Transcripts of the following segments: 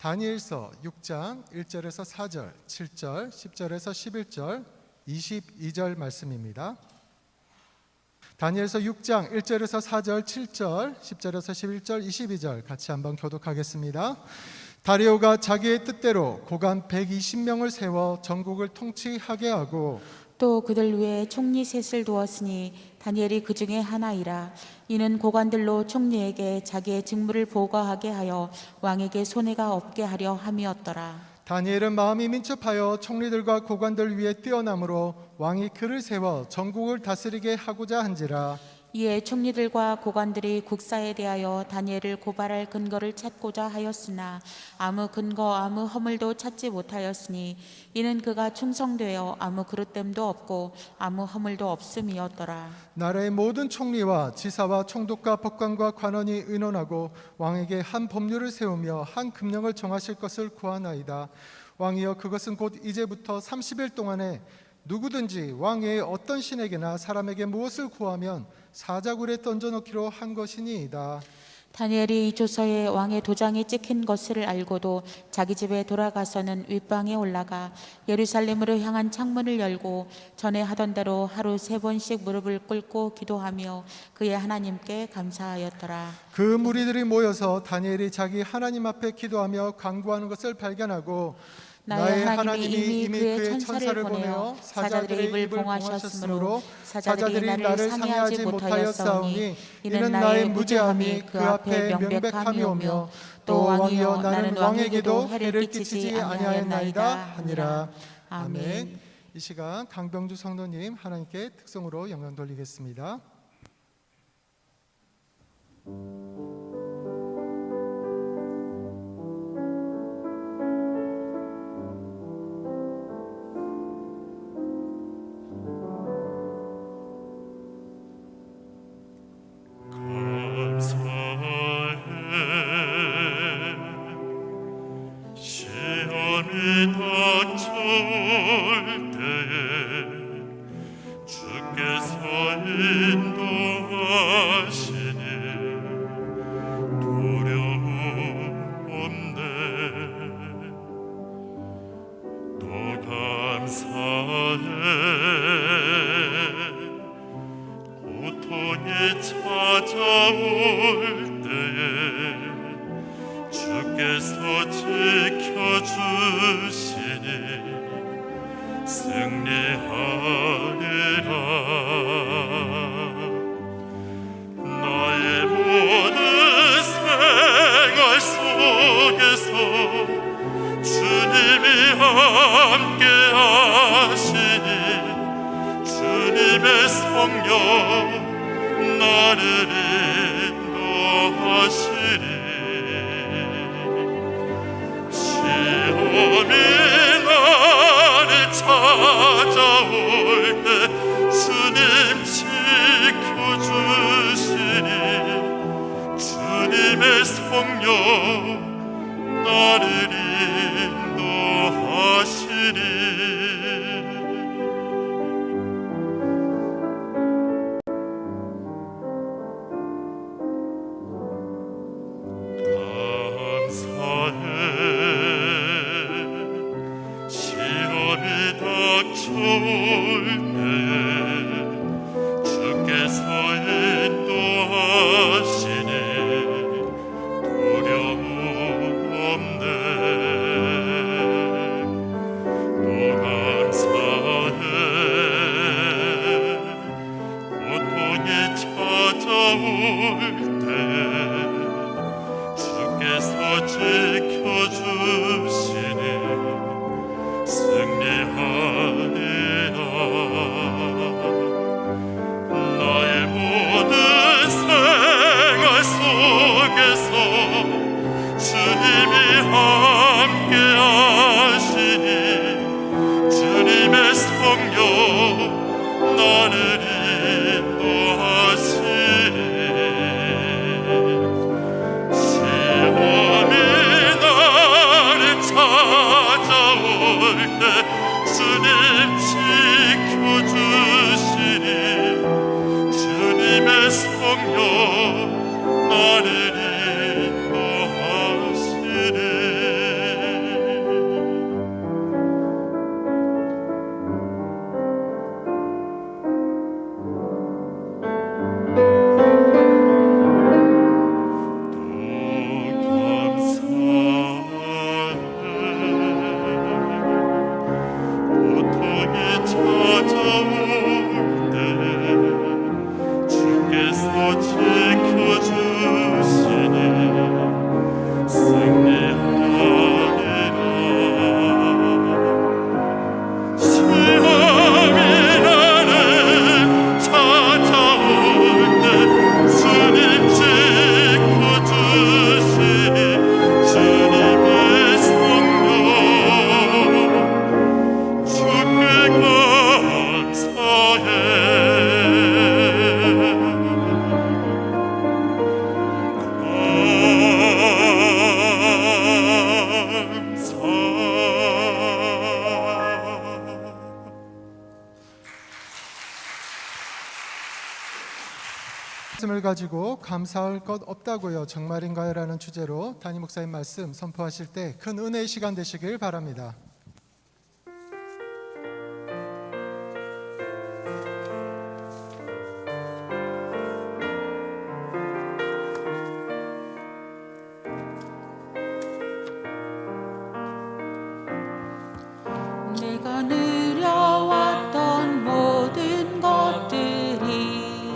다니엘서 6장 1절에서 4절, 7절, 10절에서 11절, 22절 말씀입니다. 다니엘서 6장 1절에서 4절, 7절, 10절에서 11절, 22절 같이 한번 교독하겠습니다. 다리오가 자기의 뜻대로 고관 120명을 세워 전국을 통치하게 하고 또 그들 위에 총리 셋을 두었으니 다니엘이 그 중에 하나이라. 이는 고관들로 총리에게 자기의 직무를 보고하게 하여 왕에게 손해가 없게 하려 함이었더라. 다니엘은 마음이 민첩하여 총리들과 고관들 위에 뛰어남으로 왕이 그를 세워 전국을 다스리게 하고자 한지라. 이에 총리들과 고관들이 국사에 대하여 다니엘을 고발할 근거를 찾고자 하였으나 아무 근거 아무 허물도 찾지 못하였으니 이는 그가 충성되어 아무 그릇됨도 없고 아무 허물도 없음이었더라. 나라의 모든 총리와 지사와 총독과 법관과 관원이 의논하고 왕에게 한 법률을 세우며 한 금령을 정하실 것을 구하나이다. 왕이여, 그것은 곧 이제부터 30일 동안에 누구든지 왕 외에 어떤 신에게나 사람에게 무엇을 구하면 사자굴에 던져놓기로 한 것이니이다. 다니엘이 이 조서에 왕의 도장이 찍힌 것을 알고도 자기 집에 돌아가서는 윗방에 올라가 예루살렘으로 향한 창문을 열고 전에 하던 대로 하루 3번씩 무릎을 꿇고 기도하며 그의 하나님께 감사하였더라. 그 무리들이 모여서 다니엘이 자기 하나님 앞에 기도하며 간구하는 것을 발견하고 나의 하나님이 이미 그의 천사를 보내어 사자들의 입을 봉하셨으므로 사자들이 나를 상해하지 못하였사오니 이는 나의 무죄함이 그 앞에 명백함이오며 또 왕이여, 나는 왕에게도 해를 끼치지 아니하였나이다 하니라. 아멘. 이 시간 강병주 성도님 하나님께 특성으로 영광 돌리겠습니다. 시험이 닥쳐올 때에 주께서 인도하시니 두려움 없네. 또 감사해. 고통이 찾아올 때에 주께서 지켜주시니 승리하리라. 나의 모든 생활 속에서 주님이 함께 하시니 주님의 성령 나를 인도하시리. 시험이 나를 찾아올 때 주님 지켜주시니 주님의 성령 나를 인도하시리. 닥쳐올 때에 주께서 인도하시니 두려움 없네. 또 감사해. 고통이 찾아올 때에 주께서 지켜주시니 승리하리라. 나의 모든 생활 속에서 주님이 함께 하시니 주님의 성령 나를 인도하시리. 지켜주시니 승리하리라. 시험이 나를 찾아올 때 주님 지켜주시니 주님의 성령 주께 감사해. 말씀을 가지고 감사할 것 없다고요, 정말인가요? 라는 주제로 담임 목사님 말씀 선포하실 때 큰 은혜의 시간 되시길 바랍니다. 내가 누려왔던 모든 것들이,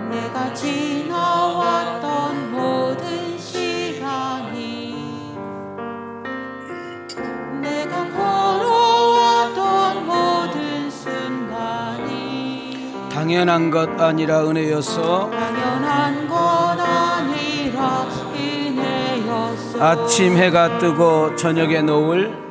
내가 지나왔던 모든 시간이, 내가 걸어왔던 모든 순간이 당연한 것 아니라 은혜였어. 당연한 것 아니라 은혜였어. 아침 해가 뜨고 저녁에 노을,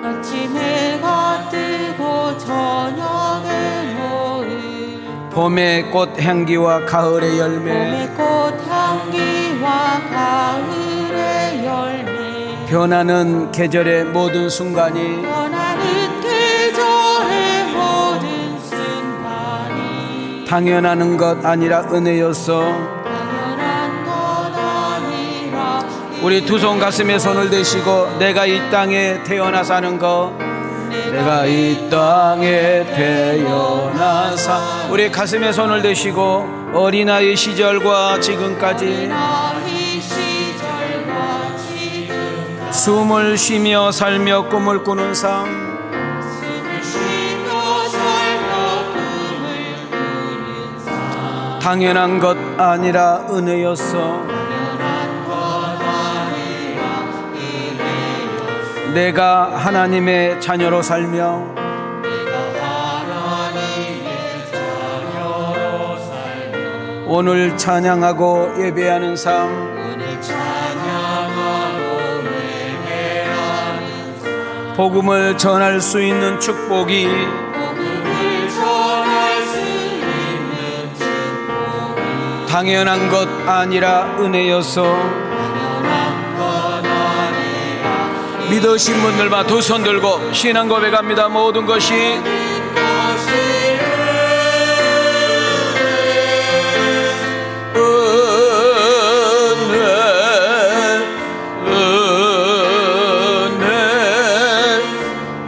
아침 해가 뜨고 저녁에 노을, 봄의 꽃 향기와 가을의 열매, 봄의 꽃 향기와 가을의 열매, 변하는 계절의 모든 순간이 변하는 계절의 모든 순간이 당연한 것 아니라 은혜였어. 당연한 것 아니라 우리 두 손 가슴에 손을 대시고 내가 이 땅에 태어나 사는 거, 내가 이 땅에 태어나사, 우리 가슴에 손을 대시고 어린아이 시절과 지금까지 나이 시절과 지금까지 숨을 쉬며 살며 꿈을 꾸는 삶, 숨을 쉬며 살며 꿈을 꾸는 삶 당연한 것 아니라 은혜였어. 당연한 것 아니라 은혜였어. 내가 하나님의 자녀로 살며 오늘 찬양하고 예배하는 삶, 오늘 찬양하고 예배하는 삶, 복음을 전할 수 있는 축복이 복음을 전할 수 있는 축복이 당연한 것 아니라 은혜였어. 당연한 것 아니라 믿으신 분들만 두 손 들고 신앙 고백합니다. 모든 것이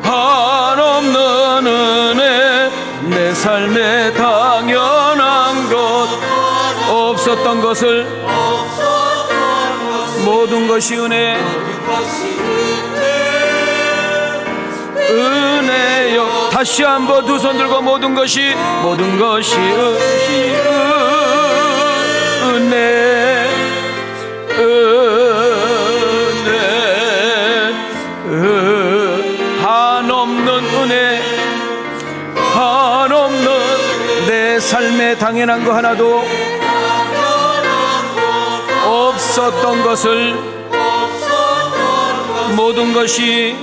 한없는 은혜, 내 삶에 당연한 것, 없었던 것을 모든 것이 은혜, 은혜요. 다시 한번 두 손 들고 모든 것이 은혜, 한없는 은혜, 한없는 내 삶에 당연한 거 하나도 없었던 것을 모든 것이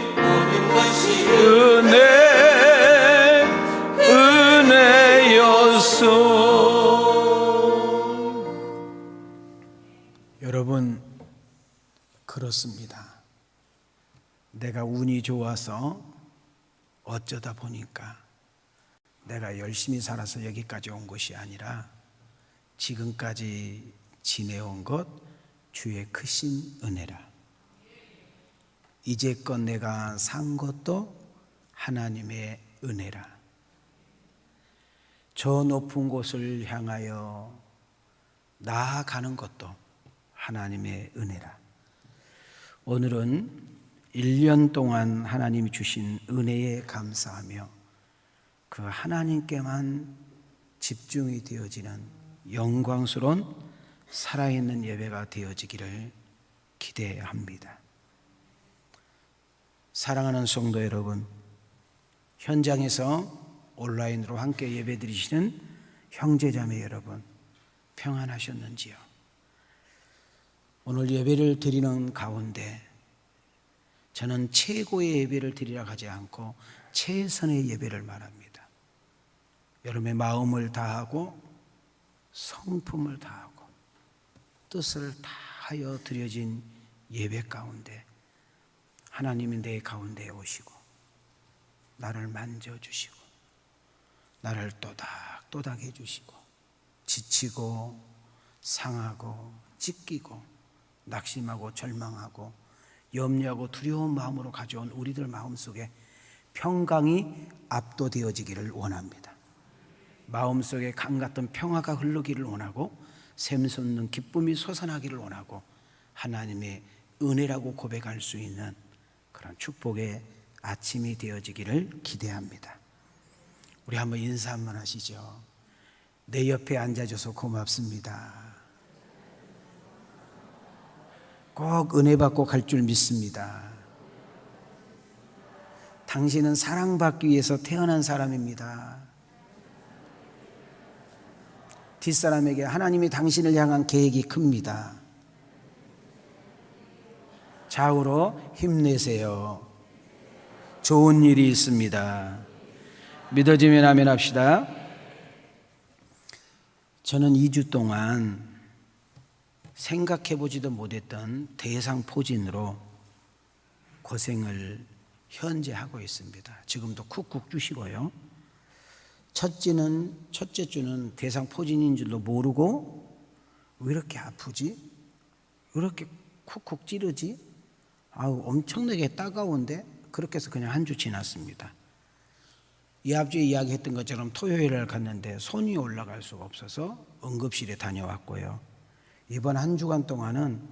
은혜였어. 여러분, 그렇습니다. 내가 운이 좋아서 어쩌다 보니까 내가 열심히 살아서 여기까지 온 것이 아니라 지금까지 지내온 것 주의 크신 은혜라. 이제껏 내가 산 것도 하나님의 은혜라. 저 높은 곳을 향하여 나아가는 것도 하나님의 은혜라. 오늘은 1년 동안 하나님이 주신 은혜에 감사하며 그 하나님께만 집중이 되어지는 영광스러운 살아있는 예배가 되어지기를 기대합니다. 사랑하는 성도 여러분, 현장에서 온라인으로 함께 예배드리시는 형제자매 여러분, 평안하셨는지요? 오늘 예배를 드리는 가운데 저는 최고의 예배를 드리라 하지 않고 최선의 예배를 말합니다. 여러분의 마음을 다하고 성품을 다하고 뜻을 다하여 드려진 예배 가운데 하나님이 내 가운데에 오시고 나를 만져주시고 나를 또닥또닥 해주시고 지치고 상하고 찢기고 낙심하고 절망하고 염려하고 두려운 마음으로 가져온 우리들 마음속에 평강이 압도되어지기를 원합니다. 마음속에 강 같은 평화가 흐르기를 원하고 샘솟는 기쁨이 솟아나기를 원하고 하나님의 은혜라고 고백할 수 있는 그런 축복의 아침이 되어지기를 기대합니다. 우리 한번 인사 한번 하시죠. 내 옆에 앉아줘서 고맙습니다. 꼭 은혜 받고 갈 줄 믿습니다. 당신은 사랑받기 위해서 태어난 사람입니다. 뒷사람에게 하나님이 당신을 향한 계획이 큽니다. 좌우로 힘내세요. 좋은 일이 있습니다. 믿어지면 아멘 합시다. 저는 2주 동안 생각해보지도 못했던 대상포진으로 고생을 현재 하고 있습니다. 지금도 쿡쿡 주시고요. 첫째 주는 대상포진인 줄도 모르고 왜 이렇게 아프지? 왜 이렇게 쿡쿡 찌르지? 엄청나게 따가운데? 그렇게 해서 그냥 한 주 지났습니다. 이 앞주에 이야기했던 것처럼 토요일을 갔는데 손이 올라갈 수가 없어서 응급실에 다녀왔고요. 이번 한 주간 동안은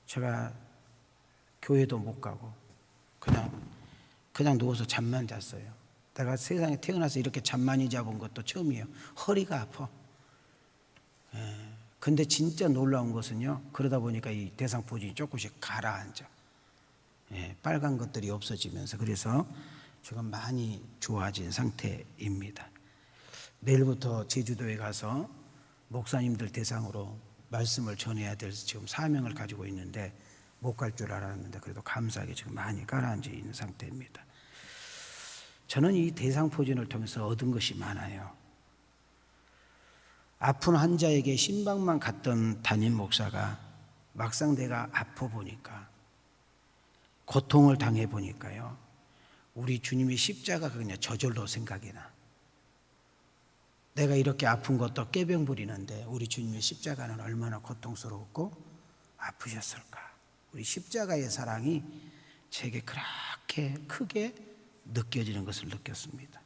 제가 교회도 못 가고 그냥 누워서 잠만 잤어요. 내가 세상에 태어나서 이렇게 잠 많이 자본 것도 처음이에요. 허리가 아파. 근데 진짜 놀라운 것은요, 그러다 보니까 이 대상포진이 조금씩 가라앉아. 빨간 것들이 없어지면서 그래서 지금 많이 좋아진 상태입니다. 내일부터 제주도에 가서 목사님들 대상으로 말씀을 전해야 될 지금 사명을 가지고 있는데 못 갈 줄 알았는데 그래도 감사하게 지금 많이 가라앉아 있는 상태입니다. 저는 이 대상포진을 통해서 얻은 것이 많아요. 아픈 환자에게 신방만 갔던 담임 목사가 막상 내가 아파 보니까 고통을 당해 보니까요, 우리 주님의 십자가가 그냥 저절로 생각이 나. 내가 이렇게 아픈 것도 꾀병 부리는데 우리 주님의 십자가는 얼마나 고통스럽고 아프셨을까. 우리 십자가의 사랑이 제게 그렇게 크게 느껴지는 것을 느꼈습니다.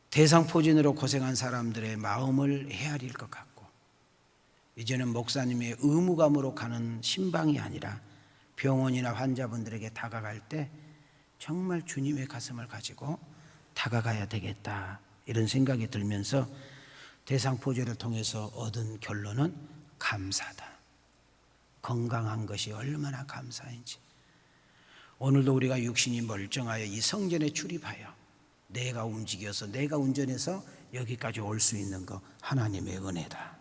대상포진으로 고생한 사람들의 마음을 헤아릴 것 같고, 이제는 목사님의 의무감으로 가는 신방이 아니라 병원이나 환자분들에게 다가갈 때 정말 주님의 가슴을 가지고 다가가야 되겠다, 이런 생각이 들면서 대상포진을 통해서 얻은 결론은 감사다. 건강한 것이 얼마나 감사인지. 오늘도 우리가 육신이 멀쩡하여 이 성전에 출입하여 내가 움직여서 내가 운전해서 여기까지 올 수 있는 거 하나님의 은혜다.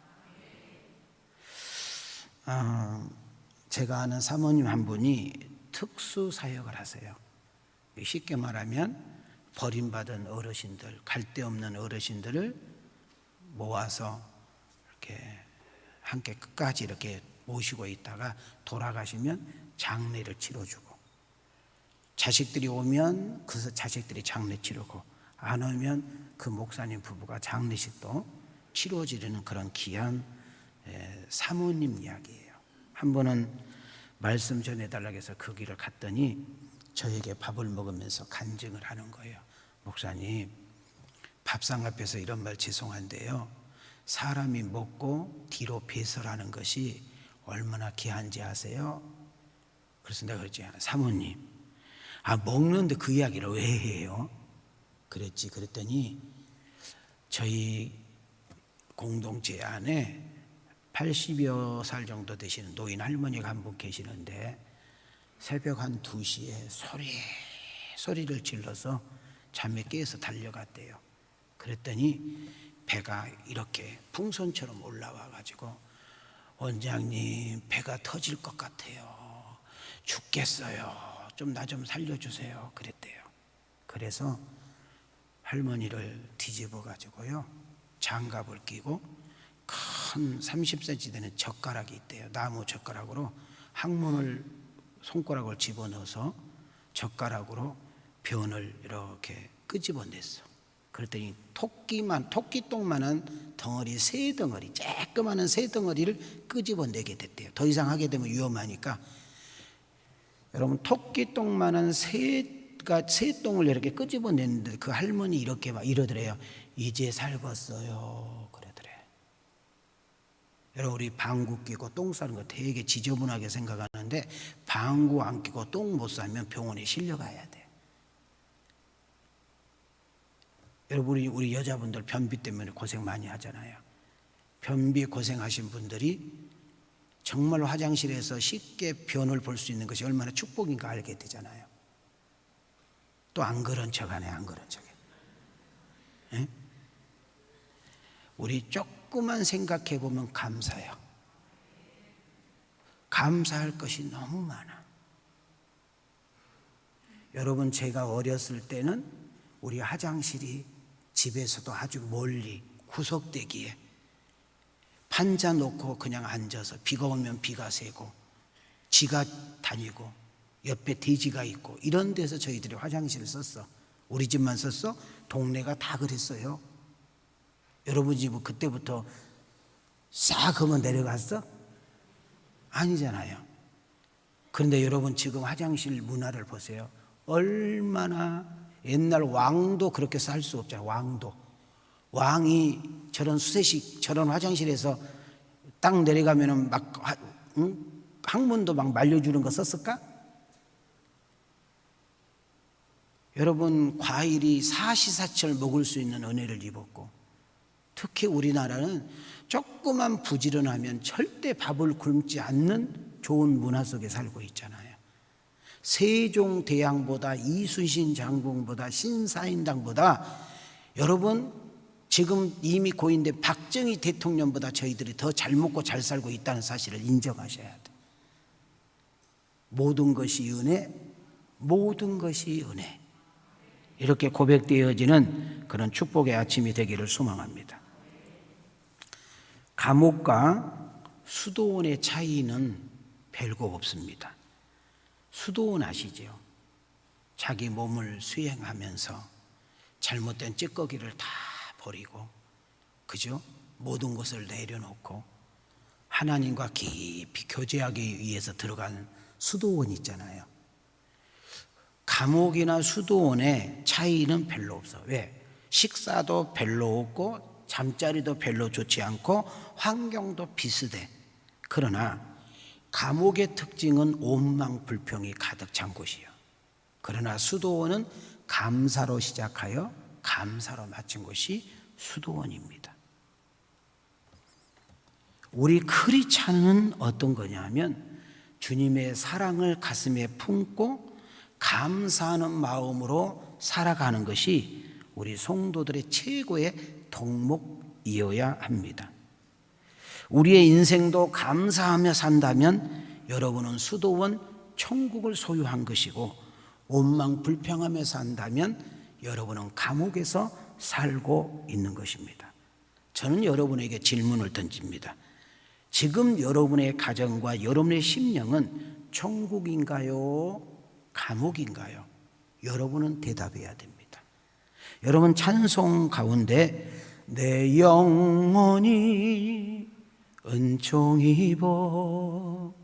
제가 아는 사모님 한 분이 특수 사역을 하세요. 쉽게 말하면 버림받은 어르신들, 갈 데 없는 어르신들을 모아서 이렇게 함께 끝까지 이렇게 모시고 있다가 돌아가시면 장례를 치러주고, 자식들이 오면 그 자식들이 장례 치르고, 안 오면 그 목사님 부부가 장례식도 치러지려는 그런 귀한 사모님 이야기예요. 한 번은 말씀 전해달라고 해서 그 길을 갔더니 저에게 밥을 먹으면서 간증을 하는 거예요. 목사님, 밥상 앞에서 이런 말 죄송한데요, 사람이 먹고 뒤로 배설하는 것이 얼마나 귀한지 아세요? 그래서 내가 그랬지, 사모님, 먹는데 그 이야기를 왜 해요? 그랬더니 저희 공동체 안에 80여 살 정도 되시는 노인 할머니가 한 분 계시는데 새벽 한 2시에 소리를 질러서 잠에 깨어서 달려갔대요. 그랬더니 배가 이렇게 풍선처럼 올라와 가지고 원장님 배가 터질 것 같아요. 죽겠어요. 좀 나 좀 살려주세요. 그랬대요. 그래서 할머니를 뒤집어 가지고요. 장갑을 끼고 큰 30cm 되는 젓가락이 있대요. 나무 젓가락으로 항문을 손가락을 집어넣어서 젓가락으로 변을 이렇게 끄집어냈어. 그랬더니 토끼똥만한 덩어리, 새 덩어리, 쬐끄만한 새 덩어리를 끄집어내게 됐대요. 더 이상 하게 되면 위험하니까. 여러분, 토끼똥만한 새똥을 이렇게 끄집어냈는데 그 할머니 이렇게 막 이러더래요. 이제 살겠어요. 그러더래. 여러분, 우리 방구 끼고 똥 싸는 거 되게 지저분하게 생각하는데 방구 안 끼고 똥 못 싸면 병원에 실려가야 돼. 여러분, 우리 여자분들 변비 때문에 고생 많이 하잖아요. 변비 고생하신 분들이 정말 화장실에서 쉽게 변을 볼 수 있는 것이 얼마나 축복인가 알게 되잖아요. 또 안 그런 척하네, 안 그런 척해. 에? 우리 조금만 생각해 보면 감사해요. 감사할 것이 너무 많아. 여러분, 제가 어렸을 때는 우리 화장실이 집에서도 아주 멀리 구석대기에 판자 놓고 그냥 앉아서 비가 오면 비가 새고 지가 다니고 옆에 돼지가 있고 이런 데서 저희들이 화장실을 썼어. 우리 집만 썼어? 동네가 다 그랬어요. 여러분 집은 그때부터 싹 하면 내려갔어? 아니잖아요. 그런데 여러분 지금 화장실 문화를 보세요. 얼마나 옛날 왕도 그렇게 살 수 없잖아요. 왕이 저런 수세식 저런 화장실에서 딱 내려가면은 막 항문도 막 말려주는 거 썼을까? 여러분, 과일이 사시사철 먹을 수 있는 은혜를 입었고, 특히 우리나라는 조그만 부지런하면 절대 밥을 굶지 않는 좋은 문화 속에 살고 있잖아요. 세종대왕보다 이순신 장군보다 신사임당보다 여러분 지금 이미 고인된 박정희 대통령보다 저희들이 더 잘 먹고 잘 살고 있다는 사실을 인정하셔야 돼. 모든 것이 은혜, 모든 것이 은혜. 이렇게 고백되어지는 그런 축복의 아침이 되기를 소망합니다. 감옥과 수도원의 차이는 별거 없습니다. 수도원 아시죠? 자기 몸을 수행하면서 잘못된 찌꺼기를 다 버리고, 그죠? 모든 것을 내려놓고 하나님과 깊이 교제하기 위해서 들어간 수도원 있잖아요. 감옥이나 수도원의 차이는 별로 없어. 왜? 식사도 별로 없고 잠자리도 별로 좋지 않고 환경도 비슷해. 그러나 감옥의 특징은 원망 불평이 가득 찬 곳이에요. 그러나 수도원은 감사로 시작하여 감사로 마친 곳이 수도원입니다. 우리 크리스찬은 어떤 거냐면 주님의 사랑을 가슴에 품고 감사하는 마음으로 살아가는 것이 우리 성도들의 최고의 덕목이어야 합니다. 우리의 인생도 감사하며 산다면 여러분은 수도원 천국을 소유한 것이고, 원망 불평하며 산다면 여러분은 감옥에서 살고 있는 것입니다. 저는 여러분에게 질문을 던집니다. 지금 여러분의 가정과 여러분의 심령은 천국인가요? 감옥인가요? 여러분은 대답해야 됩니다. 여러분 찬송 가운데 내 영혼이 은총 입어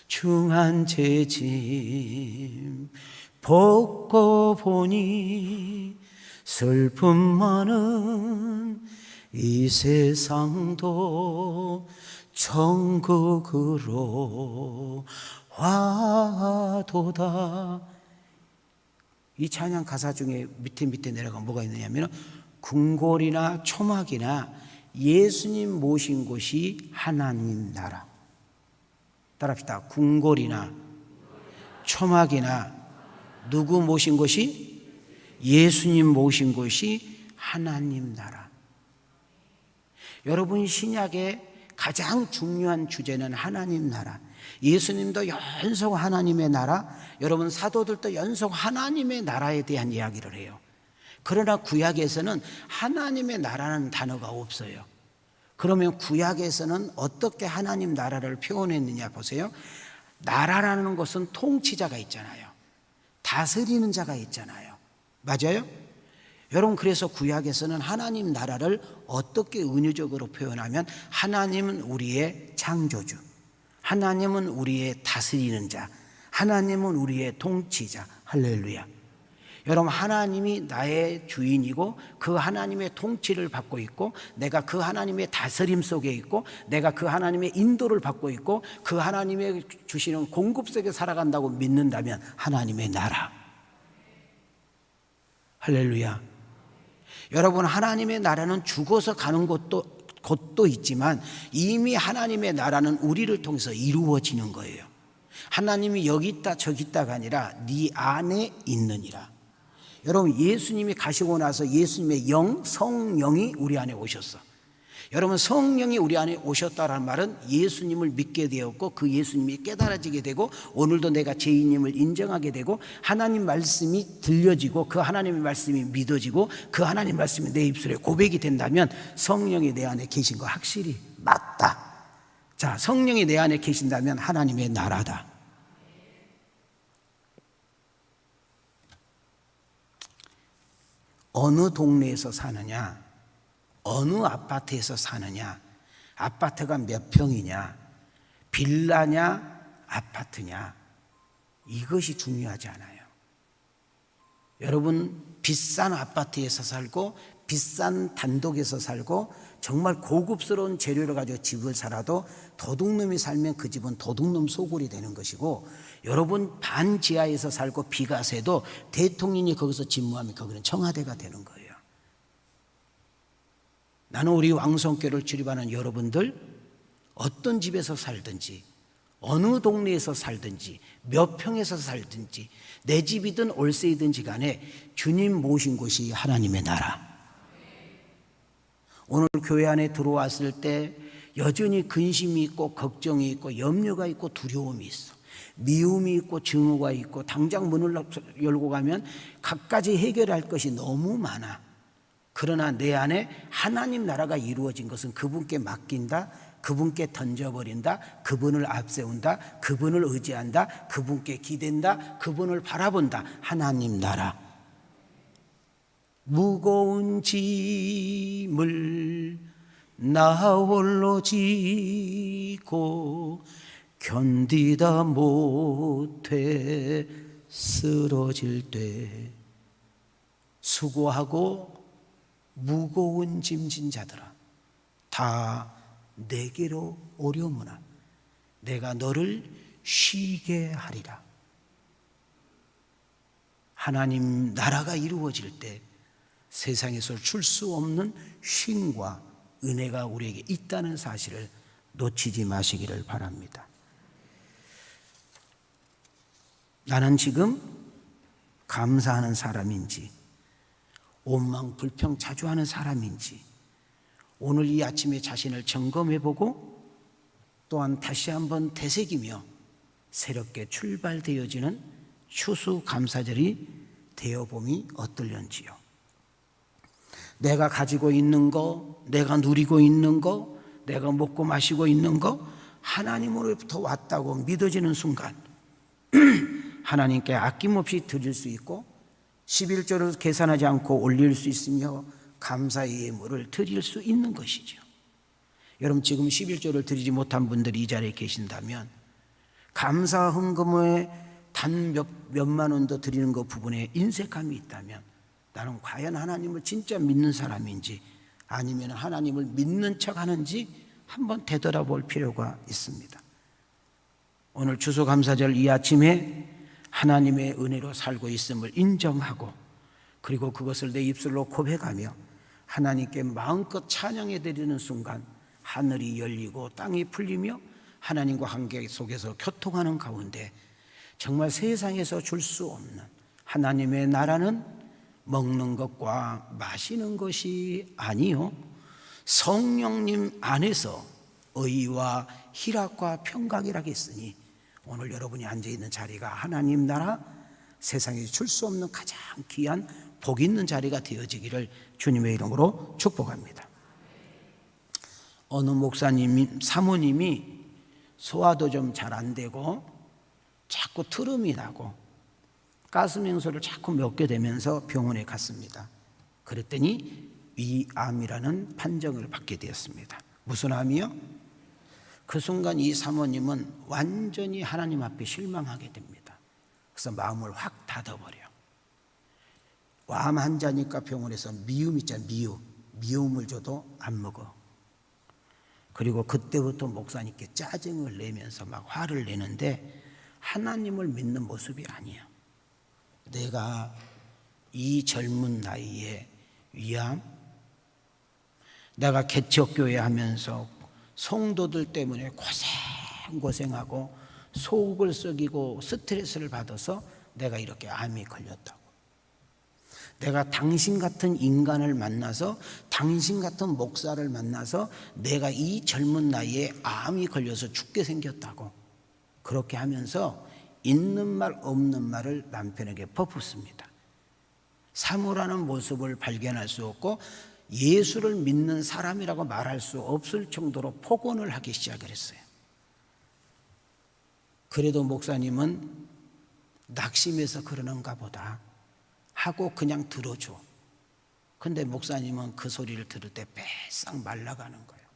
중한 죄짐 벗고 보니 슬픔 많은 이 세상도 천국으로 와도다. 이 찬양 가사 중에 밑에 내려가 뭐가 있느냐면 궁궐이나 초막이나 예수님 모신 곳이 하나님 나라. 따라합시다. 궁궐이나 초막이나 누구 모신 곳이? 예수님 모신 곳이 하나님 나라. 여러분, 신약의 가장 중요한 주제는 하나님 나라. 예수님도 연속 하나님의 나라, 여러분 사도들도 연속 하나님의 나라에 대한 이야기를 해요. 그러나 구약에서는 하나님의 나라는 단어가 없어요. 그러면 구약에서는 어떻게 하나님 나라를 표현했느냐 보세요. 나라라는 것은 통치자가 있잖아요. 다스리는 자가 있잖아요. 맞아요? 여러분, 그래서 구약에서는 하나님 나라를 어떻게 은유적으로 표현하면 하나님은 우리의 창조주, 하나님은 우리의 다스리는 자, 하나님은 우리의 통치자. 할렐루야. 여러분, 하나님이 나의 주인이고 그 하나님의 통치를 받고 있고 내가 그 하나님의 다스림 속에 있고 내가 그 하나님의 인도를 받고 있고 그 하나님의 주시는 공급 속에 살아간다고 믿는다면 하나님의 나라. 할렐루야. 여러분, 하나님의 나라는 죽어서 가는 곳도 있지만 이미 하나님의 나라는 우리를 통해서 이루어지는 거예요. 하나님이 여기 있다 저기 있다가 아니라 네 안에 있느니라. 여러분, 예수님이 가시고 나서 예수님의 영, 성령이 우리 안에 오셨어. 여러분, 성령이 우리 안에 오셨다라는 말은 예수님을 믿게 되었고 그 예수님이 깨달아지게 되고 오늘도 내가 죄인임을 인정하게 되고 하나님 말씀이 들려지고 그 하나님의 말씀이 믿어지고 그 하나님 말씀이 내 입술에 고백이 된다면 성령이 내 안에 계신 거 확실히 맞다. 자, 성령이 내 안에 계신다면 하나님의 나라다. 어느 동네에서 사느냐, 어느 아파트에서 사느냐, 아파트가 몇 평이냐, 빌라냐, 아파트냐, 이것이 중요하지 않아요. 여러분, 비싼 아파트에서 살고 비싼 단독에서 살고 정말 고급스러운 재료를 가지고 집을 살아도 도둑놈이 살면 그 집은 도둑놈 소굴이 되는 것이고, 여러분 반지하에서 살고 비가 새도 대통령이 거기서 집무하면 거기는 청와대가 되는 거예요. 나는 우리 왕성교를 출입하는 여러분들, 어떤 집에서 살든지 어느 동네에서 살든지 몇 평에서 살든지 내 집이든 월세이든지 간에 주님 모신 곳이 하나님의 나라. 오늘 교회 안에 들어왔을 때 여전히 근심이 있고 걱정이 있고 염려가 있고 두려움이 있어. 미움이 있고 증오가 있고 당장 문을 열고 가면 갖가지 해결할 것이 너무 많아. 그러나 내 안에 하나님 나라가 이루어진 것은 그분께 맡긴다, 그분께 던져버린다, 그분을 앞세운다, 그분을 의지한다, 그분께 기댄다, 그분을 바라본다. 하나님 나라. 무거운 짐을 나 홀로 지고 견디다 못해 쓰러질 때 수고하고 무거운 짐진 자들아 다 내게로 오려무나 내가 너를 쉬게 하리라. 하나님 나라가 이루어질 때 세상에서 줄 수 없는 쉼과 은혜가 우리에게 있다는 사실을 놓치지 마시기를 바랍니다. 나는 지금 감사하는 사람인지 원망 불평 자주 하는 사람인지 오늘 이 아침에 자신을 점검해보고 또한 다시 한번 되새기며 새롭게 출발되어지는 추수감사절이 되어봄이 어떨런지요. 내가 가지고 있는 거, 내가 누리고 있는 거, 내가 먹고 마시고 있는 거 하나님으로부터 왔다고 믿어지는 순간 하나님께 아낌없이 드릴 수 있고 11조를 계산하지 않고 올릴 수 있으며 감사의 예물을 드릴 수 있는 것이죠. 여러분, 지금 11조를 드리지 못한 분들이 이 자리에 계신다면 감사 헌금에 단 몇만 원도 드리는 것 부분에 인색함이 있다면 나는 과연 하나님을 진짜 믿는 사람인지 아니면 하나님을 믿는 척 하는지 한번 되돌아볼 필요가 있습니다. 오늘 추수감사절 이 아침에 하나님의 은혜로 살고 있음을 인정하고 그리고 그것을 내 입술로 고백하며 하나님께 마음껏 찬양해 드리는 순간 하늘이 열리고 땅이 풀리며 하나님과 관계 속에서 교통하는 가운데 정말 세상에서 줄 수 없는 하나님의 나라는 먹는 것과 마시는 것이 아니요 성령님 안에서 의와 희락과 평강이라고 했으니 오늘 여러분이 앉아있는 자리가 하나님 나라 세상에 줄 수 없는 가장 귀한 복 있는 자리가 되어지기를 주님의 이름으로 축복합니다. 어느 목사님, 사모님이 소화도 좀 잘 안 되고 자꾸 트름이 나고 가스명소를 자꾸 먹게 되면서 병원에 갔습니다. 그랬더니 위암이라는 판정을 받게 되었습니다. 무슨 암이요? 그 순간 이 사모님은 완전히 하나님 앞에 실망하게 됩니다. 그래서 마음을 확 닫아버려. 암 환자니까 병원에서 미움 있잖아요. 미움을 줘도 안 먹어. 그리고 그때부터 목사님께 짜증을 내면서 막 화를 내는데 하나님을 믿는 모습이 아니야. 내가 이 젊은 나이에 위암, 내가 개척교회 하면서 성도들 때문에 고생하고 속을 썩이고 스트레스를 받아서 내가 이렇게 암이 걸렸다고. 내가 당신 같은 인간을 만나서 당신 같은 목사를 만나서 내가 이 젊은 나이에 암이 걸려서 죽게 생겼다고. 그렇게 하면서 있는 말 없는 말을 남편에게 퍼붓습니다. 사모라는 모습을 발견할 수 없고 예수를 믿는 사람이라고 말할 수 없을 정도로 폭언을 하기 시작을 했어요. 그래도 목사님은 낙심해서 그러는가 보다 하고 그냥 들어줘. 근데 목사님은 그 소리를 들을 때 빼싹 말라가는 거예요.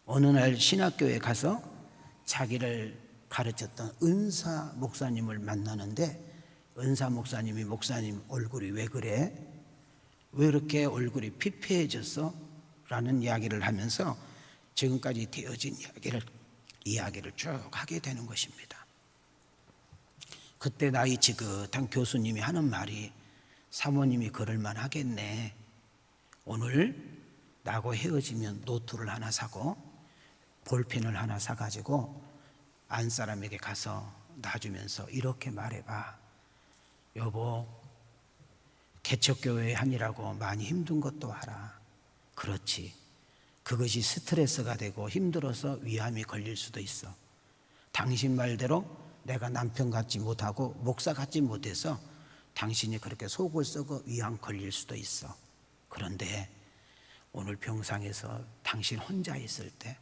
어느 날 신학교에 가서 자기를 가르쳤던 은사 목사님을 만나는데 은사 목사님이 목사님 얼굴이 왜 그래? 왜 이렇게 얼굴이 피폐해졌어? 라는 이야기를 하면서 지금까지 되어진 이야기를 쭉 하게 되는 것입니다. 그때 나이 지긋한 교수님이 하는 말이 사모님이 그럴만 하겠네. 오늘 나하고 헤어지면 노트를 하나 사고 볼펜을 하나 사가지고 안사람에게 가서 놔주면서 이렇게 말해봐. 여보, 개척교회 하니라고 많이 힘든 것도 알아. 그렇지. 그것이 스트레스가 되고 힘들어서 위암이 걸릴 수도 있어. 당신 말대로 내가 남편 같지 못하고 목사 같지 못해서 당신이 그렇게 속을 썩어 위암 걸릴 수도 있어. 그런데 오늘 병상에서 당신 혼자 있을 때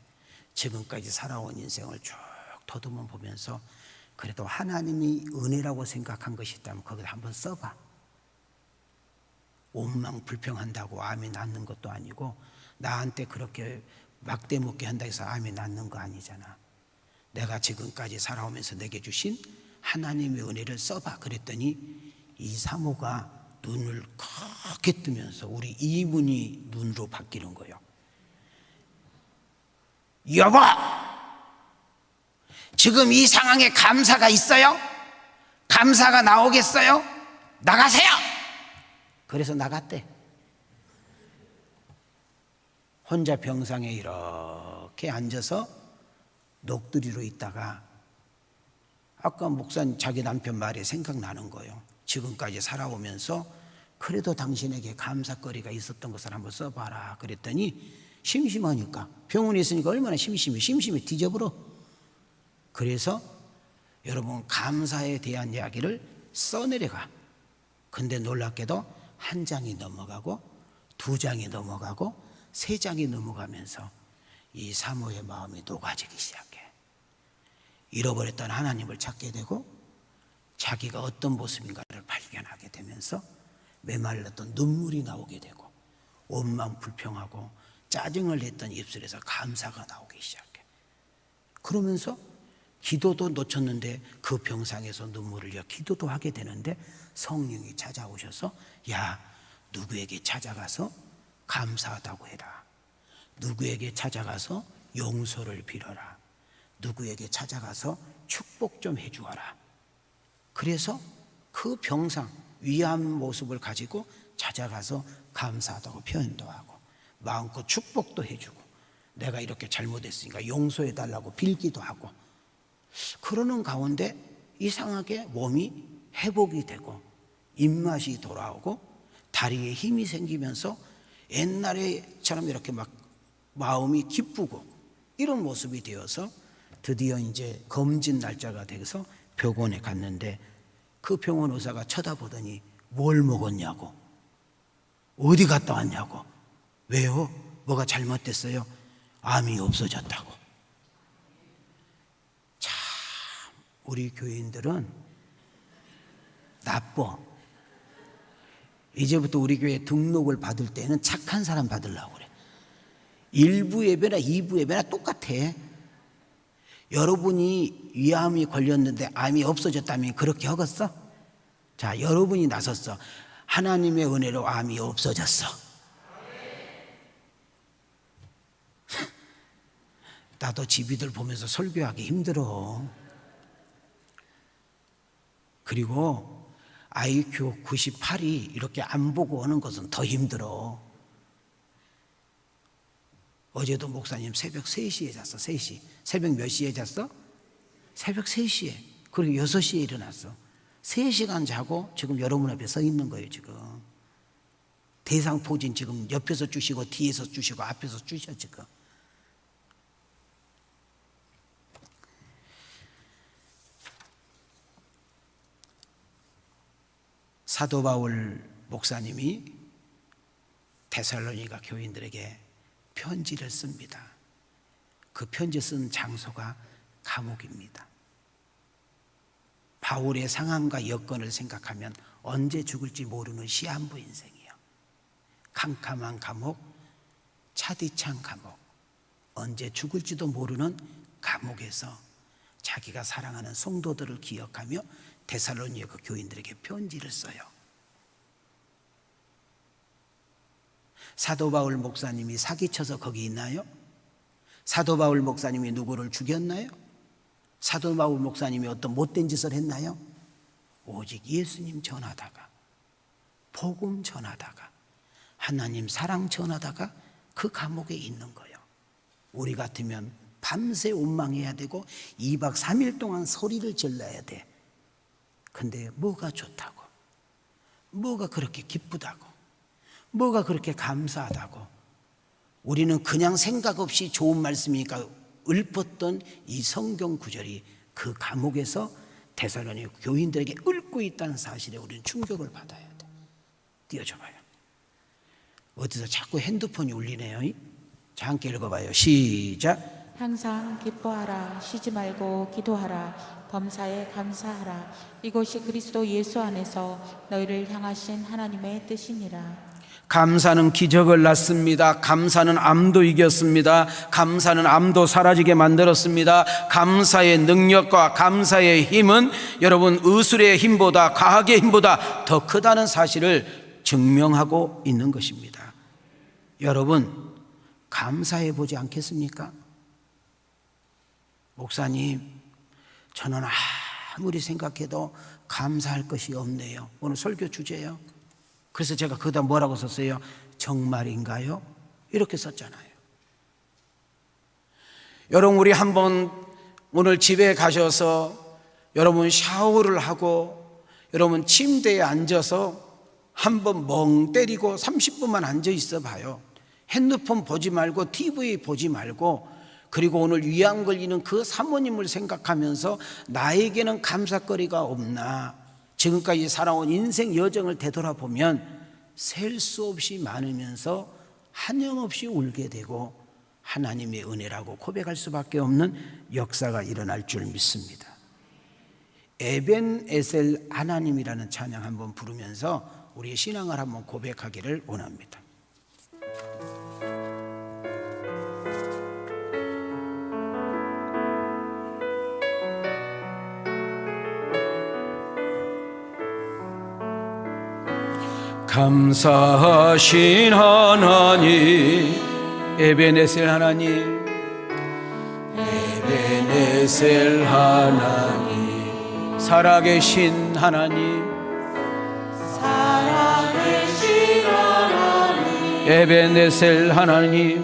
지금까지 살아온 인생을 쭉 더듬어 보면서 그래도 하나님이 은혜라고 생각한 것이 있다면 거기다 한번 써봐. 원망 불평한다고 암이 낫는 것도 아니고 나한테 그렇게 막대먹게 한다 해서 암이 낫는 거 아니잖아. 내가 지금까지 살아오면서 내게 주신 하나님의 은혜를 써봐. 그랬더니 이 사모가 눈을 크게 뜨면서 우리 이문이 눈으로 바뀌는 거예요. 여보, 지금 이 상황에 감사가 있어요? 감사가 나오겠어요? 나가세요! 그래서 나갔대. 혼자 병상에 이렇게 앉아서 넋두리로 있다가 아까 목사님 자기 남편 말이 생각나는 거예요. 지금까지 살아오면서 그래도 당신에게 감사거리가 있었던 것을 한번 써봐라. 그랬더니 심심하니까 병원에 있으니까 얼마나 심심해 뒤져버려. 그래서 여러분 감사에 대한 이야기를 써내려가. 근데 놀랍게도 한 장이 넘어가고 두 장이 넘어가고 세 장이 넘어가면서 이 사모의 마음이 녹아지기 시작해. 잃어버렸던 하나님을 찾게 되고 자기가 어떤 모습인가를 발견하게 되면서 메말랐던 눈물이 나오게 되고 원망 불평하고 짜증을 냈던 입술에서 감사가 나오기 시작해. 그러면서 기도도 놓쳤는데 그 병상에서 눈물을 흘려 기도도 하게 되는데 성령이 찾아오셔서 야, 누구에게 찾아가서 감사하다고 해라. 누구에게 찾아가서 용서를 빌어라. 누구에게 찾아가서 축복 좀 해주어라. 그래서 그 병상 위암 모습을 가지고 찾아가서 감사하다고 표현도 하고 마음껏 축복도 해주고 내가 이렇게 잘못했으니까 용서해달라고 빌기도 하고 그러는 가운데 이상하게 몸이 회복이 되고 입맛이 돌아오고 다리에 힘이 생기면서 옛날에처럼 이렇게 막 마음이 기쁘고 이런 모습이 되어서 드디어 이제 검진 날짜가 돼서 병원에 갔는데 그 병원 의사가 쳐다보더니 뭘 먹었냐고, 어디 갔다 왔냐고. 왜요? 뭐가 잘못됐어요? 암이 없어졌다고. 참 우리 교인들은 나빠. 이제부터 우리 교회 등록을 받을 때는 착한 사람 받으려고 그래. 1부 예배나 2부 예배나 똑같아. 여러분이 위암이 걸렸는데 암이 없어졌다면 그렇게 하겠어? 자, 여러분이 나섰어. 하나님의 은혜로 암이 없어졌어. 나도 집이들 보면서 설교하기 힘들어. 그리고 IQ 98이 이렇게 안 보고 오는 것은 더 힘들어. 어제도 목사님 새벽 3시에 잤어. 3시. 새벽 몇 시에 잤어? 새벽 3시에. 그리고 6시에 일어났어. 3시간 자고 지금 여러분 앞에 서 있는 거예요. 지금 대상포진 지금 옆에서 주시고 뒤에서 주시고 앞에서 주셔. 지금 사도 바울 목사님이 데살로니가 교인들에게 편지를 씁니다. 그 편지 쓴 장소가 감옥입니다. 바울의 상황과 여건을 생각하면 언제 죽을지 모르는 시한부 인생이에요. 캄캄한 감옥, 차디찬 감옥, 언제 죽을지도 모르는 감옥에서 자기가 사랑하는 성도들을 기억하며 데살로니가 교인들에게 편지를 써요. 사도 바울 목사님이 사기쳐서 거기 있나요? 사도 바울 목사님이 누구를 죽였나요? 사도 바울 목사님이 어떤 못된 짓을 했나요? 오직 예수님 전하다가, 복음 전하다가, 하나님 사랑 전하다가 그 감옥에 있는 거예요. 우리 같으면 밤새 원망해야 되고 2박 3일 동안 소리를 질러야 돼. 근데 뭐가 좋다고, 뭐가 그렇게 기쁘다고, 뭐가 그렇게 감사하다고. 우리는 그냥 생각 없이 좋은 말씀이니까 읊었던 이 성경 구절이 그 감옥에서 데살로니가 교인들에게 읊고 있다는 사실에 우리는 충격을 받아야 돼. 띄워줘봐요. 어디서 자꾸 핸드폰이 울리네요. 자, 함께 읽어봐요. 시작. 항상 기뻐하라. 쉬지 말고 기도하라. 범사에 감사하라. 이것이 그리스도 예수 안에서 너희를 향하신 하나님의 뜻이니라. 감사는 기적을 낳습니다. 감사는 암도 이겼습니다. 감사는 암도 사라지게 만들었습니다. 감사의 능력과 감사의 힘은 여러분 의술의 힘보다, 과학의 힘보다 더 크다는 사실을 증명하고 있는 것입니다. 여러분 감사해 보지 않겠습니까? 목사님, 저는 아무리 생각해도 감사할 것이 없네요. 오늘 설교 주제예요. 그래서 제가 거기다 뭐라고 썼어요? 정말인가요? 이렇게 썼잖아요. 여러분 우리 한번 오늘 집에 가셔서 여러분 샤워를 하고 여러분 침대에 앉아서 한번 멍 때리고 30분만 앉아 있어 봐요. 핸드폰 보지 말고 TV 보지 말고, 그리고 오늘 위암 걸리는 그 사모님을 생각하면서 나에게는 감사거리가 없나, 지금까지 살아온 인생 여정을 되돌아보면 셀 수 없이 많으면서 한염없이 울게 되고 하나님의 은혜라고 고백할 수밖에 없는 역사가 일어날 줄 믿습니다. 에벤에셀 하나님이라는 찬양 한번 부르면서 우리의 신앙을 한번 고백하기를 원합니다. 감사하신 하나님, 에벤에셀 하나님, 에벤에셀 하나님, 살아계신 하나님, 살아계신 에베네셀 하나님,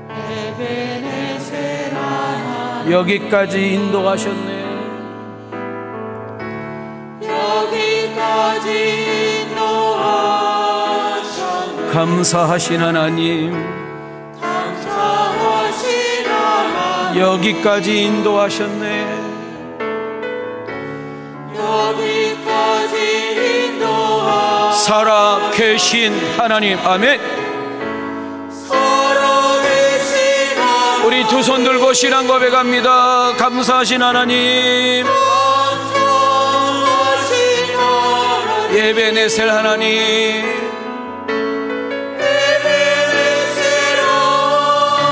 에베네셀 하나님, 여기까지 인도하셨네. 여기까지 인도하셨네. 감사하신 하나님, 감사하신 하나님, 여기까지 인도하셨네. 여기까지 인도하셨네. 살아 계신 하나님, 아멘. 살아계신 하나님, 우리 두 손 들고 신앙 고백합니다. 감사하신 하나님, 감사하신 하나님, 에베네셀 하나님, 에베네셀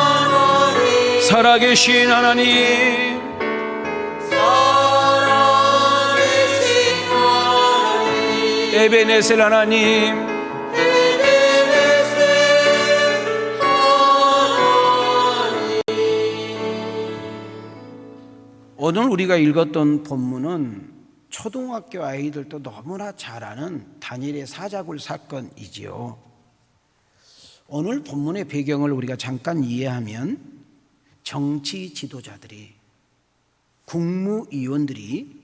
하나님, 살아계신 하나님, 살아계신 하나님, 에베네셀 하나님. 오늘 우리가 읽었던 본문은 초등학교 아이들도 너무나 잘 아는 다니엘의 사자굴 사건이지요. 오늘 본문의 배경을 우리가 잠깐 이해하면 정치 지도자들이, 국무위원들이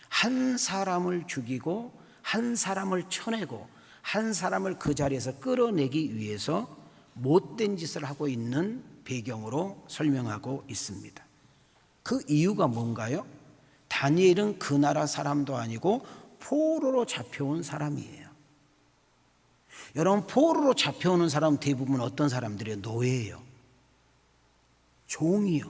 한 사람을 죽이고 한 사람을 쳐내고 한 사람을 그 자리에서 끌어내기 위해서 못된 짓을 하고 있는 배경으로 설명하고 있습니다. 그 이유가 뭔가요? 다니엘은 그 나라 사람도 아니고 포로로 잡혀온 사람이에요. 여러분, 포로로 잡혀오는 사람 대부분 어떤 사람들이에요? 노예예요. 종이요.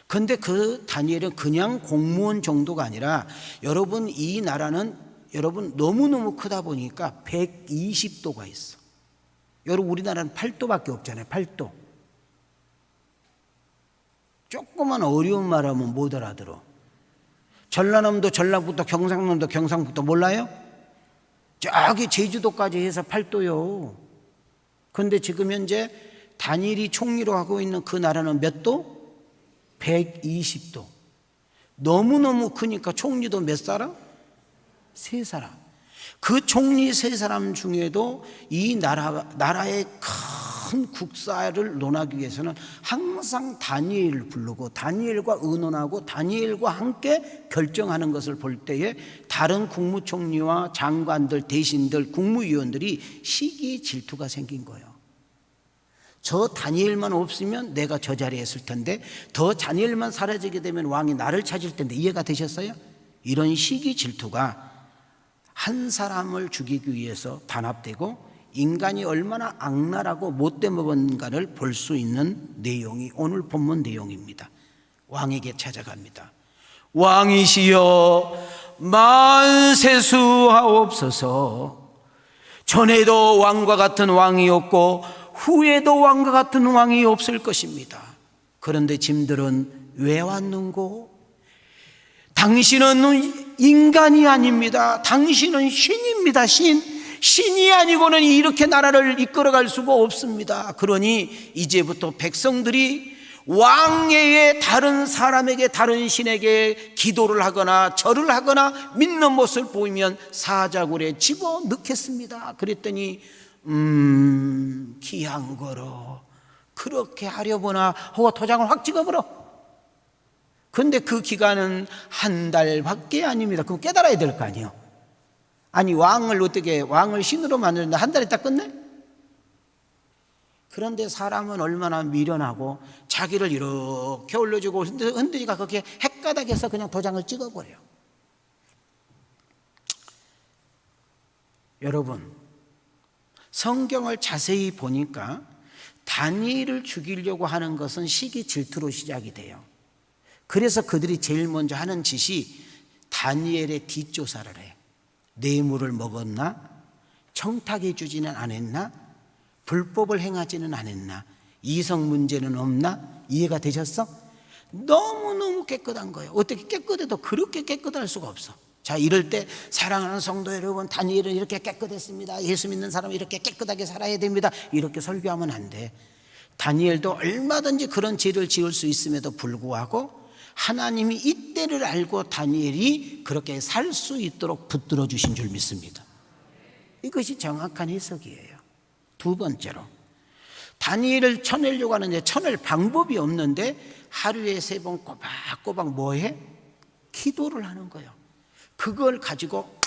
근데 그 다니엘은 그냥 공무원 정도가 아니라, 여러분 이 나라는 여러분 너무너무 크다 보니까 120도가 있어. 여러분 우리나라는 8도밖에 없잖아요. 8도. 조그만 어려운 말하면 못 알아들어. 전라남도 전라북도, 경상남도 경상북도 몰라요? 저기 제주도까지 해서 8도요. 그런데 지금 현재 다니엘이 총리로 하고 있는 그 나라는 몇 도? 120도. 너무너무 크니까 총리도 몇 사람? 3사람. 그 총리 3사람 중에도 이 나라의 큰 국사를 논하기 위해서는 항상 다니엘을 부르고 다니엘과 의논하고 다니엘과 함께 결정하는 것을 볼 때에 다른 국무총리와 장관들, 대신들, 국무위원들이 시기 질투가 생긴 거예요. 저 다니엘만 없으면 내가 저 자리에 있을 텐데, 더 다니엘만 사라지게 되면 왕이 나를 찾을 텐데, 이해가 되셨어요? 이런 시기 질투가 한 사람을 죽이기 위해서 단합되고 인간이 얼마나 악랄하고 못돼 먹은가를 볼 수 있는 내용이 오늘 본문 내용입니다. 왕에게 찾아갑니다. 왕이시여 만세수하옵소서. 전에도 왕과 같은 왕이 없고 후에도 왕과 같은 왕이 없을 것입니다. 그런데 짐들은 왜 왔는고? 당신은 인간이 아닙니다. 당신은 신입니다. 신이 아니고는 이렇게 나라를 이끌어갈 수가 없습니다. 그러니 이제부터 백성들이 왕외에 다른 사람에게, 다른 신에게 기도를 하거나 절을 하거나 믿는 모습을 보이면 사자굴에 집어넣겠습니다. 그랬더니 귀한 거로 그렇게 하려보나 하고 도장을 확 찍어버려. 근데 그 기간은 한 달밖에 아닙니다. 그럼 깨달아야 될 거 아니에요. 아니 왕을 신으로 만드는데 한 달에 딱 끝내? 그런데 사람은 얼마나 미련하고 자기를 이렇게 올려주고 흔들리가 그렇게 헷가닥해서 그냥 도장을 찍어버려요. 여러분, 성경을 자세히 보니까 다니엘을 죽이려고 하는 것은 시기 질투로 시작이 돼요. 그래서 그들이 제일 먼저 하는 짓이 다니엘의 뒷조사를 해요. 뇌물을 먹었나? 청탁해 주지는 않았나? 불법을 행하지는 않았나? 이성 문제는 없나? 이해가 되셨어? 너무너무 깨끗한 거예요. 어떻게 깨끗해도 그렇게 깨끗할 수가 없어. 자, 이럴 때 사랑하는 성도 여러분, 다니엘은 이렇게 깨끗했습니다. 예수 믿는 사람은 이렇게 깨끗하게 살아야 됩니다. 이렇게 설교하면 안 돼. 다니엘도 얼마든지 그런 죄를 지을 수 있음에도 불구하고 하나님이 이때를 알고 다니엘이 그렇게 살 수 있도록 붙들어 주신 줄 믿습니다. 이것이 정확한 해석이에요. 두 번째로, 다니엘을 쳐내려고 하는데 쳐낼 방법이 없는데 하루에 3번 꼬박꼬박 뭐해? 기도를 하는 거예요. 그걸 가지고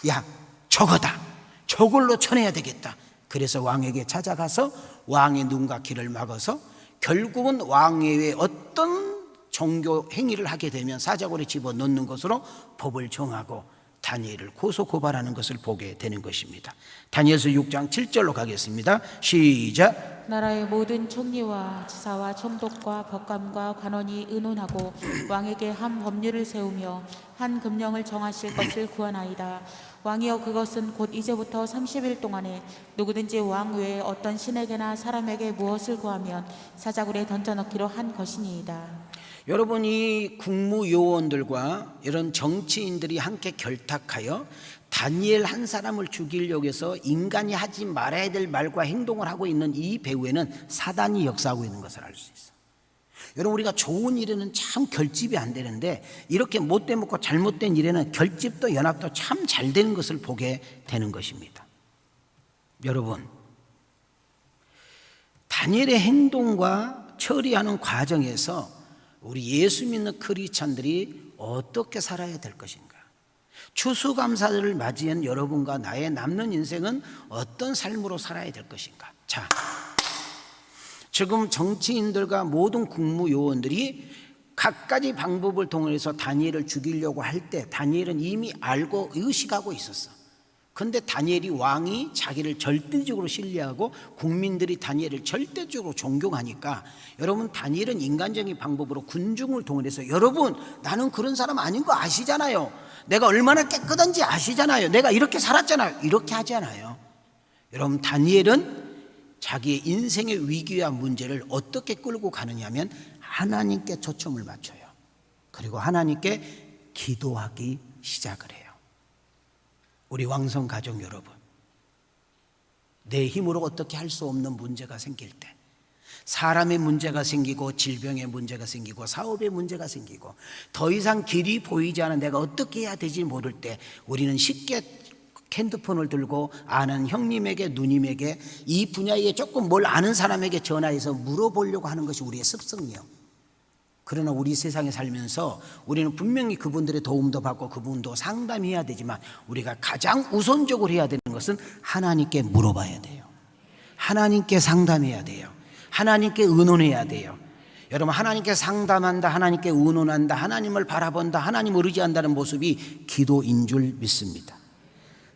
야, 저거다, 저걸로 쳐내야 되겠다. 그래서 왕에게 찾아가서 왕의 눈과 귀를 막아서 결국은 왕의 어떤 종교 행위를 하게 되면 사자굴에 집어넣는 것으로 법을 정하고 다니엘을 고소 고발하는 것을 보게 되는 것입니다. 다니엘서 6장 7절로 가겠습니다. 시작. 나라의 모든 총리와 지사와 총독과 법관과 관원이 의논하고 왕에게 한 법률을 세우며 한 금령을 정하실 것을 구하나이다. 왕이여, 그것은 곧 이제부터 30일 동안에 누구든지 왕 외에 어떤 신에게나 사람에게 무엇을 구하면 사자굴에 던져넣기로 한 것이니이다. 여러분이 국무요원들과 이런 정치인들이 함께 결탁하여 다니엘 한 사람을 죽이려고 해서 인간이 하지 말아야 될 말과 행동을 하고 있는 이 배후에는 사단이 역사하고 있는 것을 알 수 있어요. 여러분, 우리가 좋은 일에는 참 결집이 안 되는데 이렇게 못돼 먹고 잘못된 일에는 결집도 연합도 참 잘 되는 것을 보게 되는 것입니다. 여러분, 다니엘의 행동과 처리하는 과정에서 우리 예수 믿는 크리스찬들이 어떻게 살아야 될 것인가? 추수감사절을 맞이한 여러분과 나의 남는 인생은 어떤 삶으로 살아야 될 것인가? 자, 지금 정치인들과 모든 국무요원들이 각가지 방법을 통해서 다니엘을 죽이려고 할 때 다니엘은 이미 알고 의식하고 있었어. 그런데 다니엘이 왕이 자기를 절대적으로 신뢰하고 국민들이 다니엘을 절대적으로 존경하니까 여러분, 다니엘은 인간적인 방법으로 군중을 동원해서 여러분, 나는 그런 사람 아닌 거 아시잖아요. 내가 얼마나 깨끗한지 아시잖아요. 내가 이렇게 살았잖아요. 이렇게 하지 않아요. 여러분, 다니엘은 자기의 인생의 위기와 문제를 어떻게 끌고 가느냐 하면 하나님께 초점을 맞춰요. 그리고 하나님께 기도하기 시작을 해요. 우리 왕성 가족 여러분, 내 힘으로 어떻게 할 수 없는 문제가 생길 때, 사람의 문제가 생기고 질병의 문제가 생기고 사업의 문제가 생기고 더 이상 길이 보이지 않아 내가 어떻게 해야 될지 모를 때 우리는 쉽게 핸드폰을 들고 아는 형님에게, 누님에게, 이 분야에 조금 뭘 아는 사람에게 전화해서 물어보려고 하는 것이 우리의 습성이요. 그러나 우리 세상에 살면서 우리는 분명히 그분들의 도움도 받고 그분도 상담해야 되지만 우리가 가장 우선적으로 해야 되는 것은 하나님께 물어봐야 돼요. 하나님께 상담해야 돼요. 하나님께 의논해야 돼요. 여러분, 하나님께 상담한다, 하나님께 의논한다, 하나님을 바라본다, 하나님을 의지한다는 모습이 기도인 줄 믿습니다.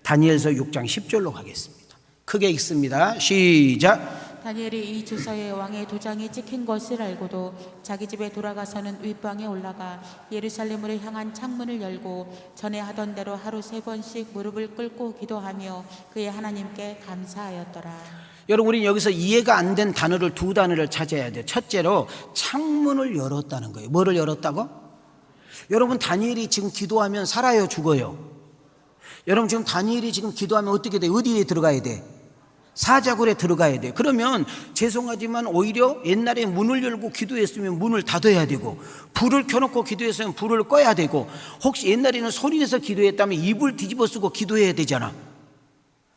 다니엘서 6장 10절로 가겠습니다. 크게 읽습니다. 시작. 다니엘이 이 주서에 왕의 도장이 찍힌 것을 알고도 자기 집에 돌아가서는 윗방에 올라가 예루살렘으로 향한 창문을 열고 전에 하던 대로 하루 3번씩 무릎을 꿇고 기도하며 그의 하나님께 감사하였더라. 여러분, 우리는 여기서 이해가 안 된 단어를 두 단어를 찾아야 돼요. 첫째로 창문을 열었다는 거예요. 뭐를 열었다고? 여러분, 다니엘이 지금 기도하면 살아요, 죽어요? 여러분, 지금 다니엘이 지금 기도하면 어떻게 돼? 어디에 들어가야 돼? 사자굴에 들어가야 돼. 그러면 죄송하지만 오히려 옛날에 문을 열고 기도했으면 문을 닫아야 되고, 불을 켜놓고 기도했으면 불을 꺼야 되고, 혹시 옛날에는 소리 내서 기도했다면 이불 뒤집어 쓰고 기도해야 되잖아.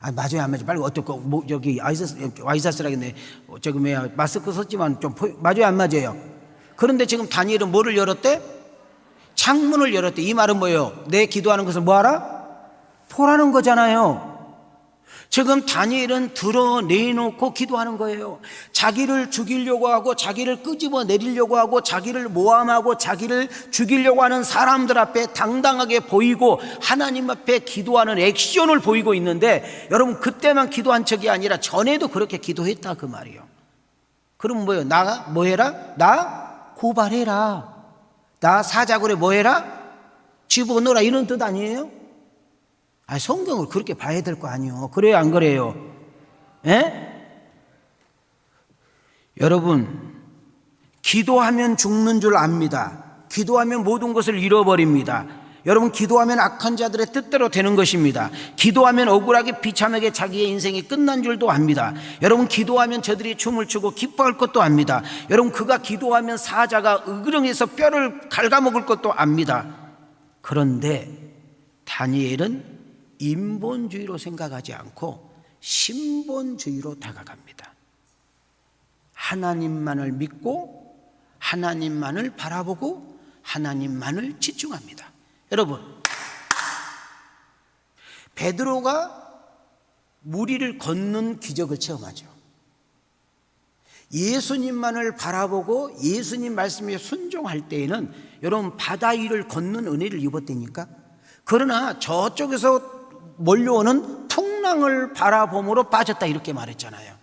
아, 맞아요, 안 맞아요? 빨리 어떻게 뭐 여기 와이사스라겠네. 저기 뭐야, 마스크 썼지만 좀 맞아요, 안 맞아요? 그런데 지금 다니엘은 뭐를 열었대? 창문을 열었대. 이 말은 뭐예요? 내 기도하는 것을 뭐하라? 보라는 거잖아요. 지금 다니엘은 드러내놓고 기도하는 거예요. 자기를 죽이려고 하고 자기를 끄집어 내리려고 하고 자기를 모함하고 자기를 죽이려고 하는 사람들 앞에 당당하게 보이고 하나님 앞에 기도하는 액션을 보이고 있는데, 여러분, 그때만 기도한 척이 아니라 전에도 그렇게 기도했다 그 말이에요. 그럼 뭐예요? 나 뭐 해라? 나 고발해라. 나 사자굴에 뭐 해라? 집어넣어라, 이런 뜻 아니에요? 아, 성경을 그렇게 봐야 될 거 아니에요. 그래요, 안 그래요? 예? 여러분, 기도하면 죽는 줄 압니다. 기도하면 모든 것을 잃어버립니다. 여러분, 기도하면 악한 자들의 뜻대로 되는 것입니다. 기도하면 억울하게 비참하게 자기의 인생이 끝난 줄도 압니다. 여러분, 기도하면 저들이 춤을 추고 기뻐할 것도 압니다. 여러분, 그가 기도하면 사자가 으그렁해서 뼈를 갉아먹을 것도 압니다. 그런데 다니엘은 인본주의로 생각하지 않고 신본주의로 다가갑니다. 하나님만을 믿고 하나님만을 바라보고 하나님만을 집중합니다. 여러분, 베드로가 무리를 걷는 기적을 체험하죠. 예수님만을 바라보고 예수님 말씀에 순종할 때에는 여러분 바다 위를 걷는 은혜를 입었다니까. 그러나 저쪽에서 몰려오는 풍랑을 바라봄으로 빠졌다 이렇게 말했잖아요.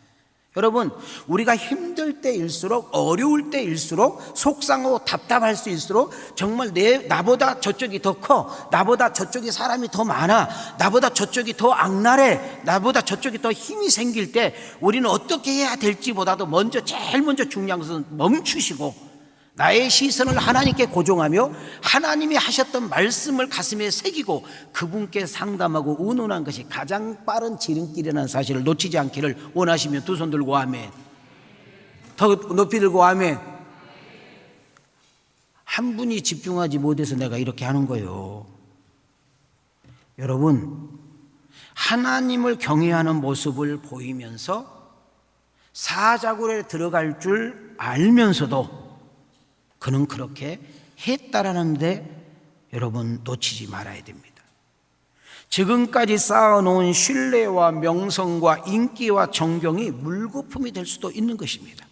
여러분, 우리가 힘들 때일수록 어려울 때일수록 속상하고 답답할 수 있을수록 정말 나보다 저쪽이 더 커, 나보다 저쪽이 사람이 더 많아, 나보다 저쪽이 더 악랄해, 나보다 저쪽이 더 힘이 생길 때 우리는 어떻게 해야 될지보다도 제일 먼저 중요한 것은 멈추시고 나의 시선을 하나님께 고정하며 하나님이 하셨던 말씀을 가슴에 새기고 그분께 상담하고 의논한 것이 가장 빠른 지름길이라는 사실을 놓치지 않기를 원하시면 두 손 들고 아멘. 더 높이 들고 아멘. 한 분이 집중하지 못해서 내가 이렇게 하는 거예요. 여러분, 하나님을 경외하는 모습을 보이면서 사자굴에 들어갈 줄 알면서도 그는 그렇게 했다라는데 여러분 놓치지 말아야 됩니다. 지금까지 쌓아놓은 신뢰와 명성과 인기와 존경이 물거품이 될 수도 있는 것입니다.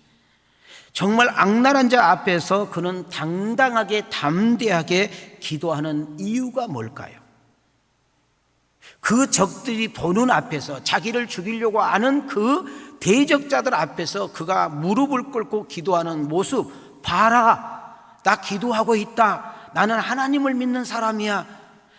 정말 악랄한 자 앞에서 그는 당당하게 담대하게 기도하는 이유가 뭘까요? 그 적들이 보는 앞에서 자기를 죽이려고 하는 그 대적자들 앞에서 그가 무릎을 꿇고 기도하는 모습 봐라, 나 기도하고 있다, 나는 하나님을 믿는 사람이야,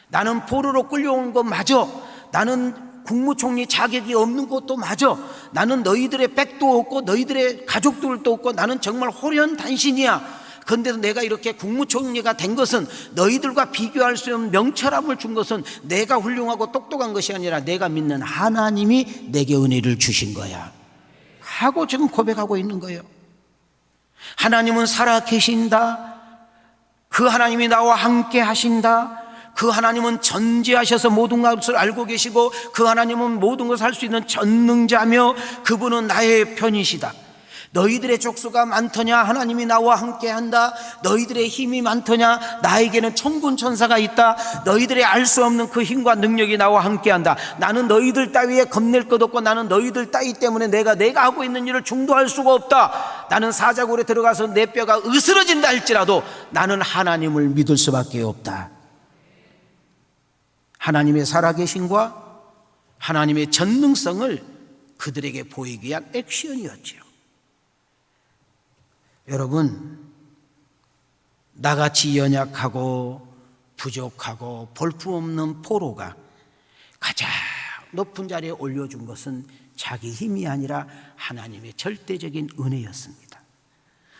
나는 포로로 끌려온 것 맞아, 나는 국무총리 자격이 없는 것도 맞아, 나는 너희들의 백도 없고 너희들의 가족들도 없고 나는 정말 호련단신이야. 그런데도 내가 이렇게 국무총리가 된 것은 너희들과 비교할 수 없는 명철함을 준 것은 내가 훌륭하고 똑똑한 것이 아니라 내가 믿는 하나님이 내게 은혜를 주신 거야 하고 지금 고백하고 있는 거예요. 하나님은 살아 계신다. 그 하나님이 나와 함께 하신다. 그 하나님은 전지하셔서 모든 것을 알고 계시고 그 하나님은 모든 것을 할 수 있는 전능자며 그분은 나의 편이시다. 너희들의 족수가 많더냐, 하나님이 나와 함께한다. 너희들의 힘이 많더냐, 나에게는 천군 천사가 있다. 너희들의 알 수 없는 그 힘과 능력이 나와 함께한다. 나는 너희들 따위에 겁낼 것 없고 나는 너희들 따위 때문에 내가 하고 있는 일을 중도할 수가 없다. 나는 사자굴에 들어가서 내 뼈가 으스러진다 할지라도 나는 하나님을 믿을 수밖에 없다. 하나님의 살아계심과 하나님의 전능성을 그들에게 보이기 위한 액션이었죠. 여러분, 나같이 연약하고 부족하고 볼품없는 포로가 가장 높은 자리에 올려준 것은 자기 힘이 아니라 하나님의 절대적인 은혜였습니다.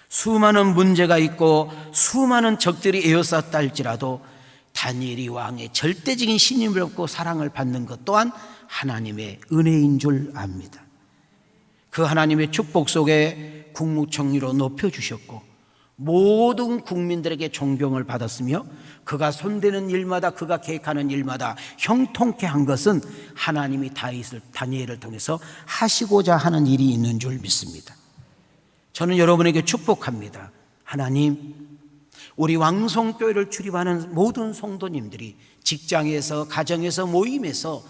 수많은 문제가 있고 수많은 적들이 에워쌌다 할지라도 다니엘이 왕의 절대적인 신임을 얻고 사랑을 받는 것 또한 하나님의 은혜인 줄 압니다. 그 하나님의 축복 속에 국무총리로 높여주셨고 모든 국민들에게 존경을 받았으며 그가 손대는 일마다 그가 계획하는 일마다 형통케 한 것은 하나님이 다니엘을 통해서 하시고자 하는 일이 있는 줄 믿습니다. 저는 여러분에게 축복합니다. 하나님, 우리 왕성교회를 출입하는 모든 성도님들이 직장에서 가정에서 모임에서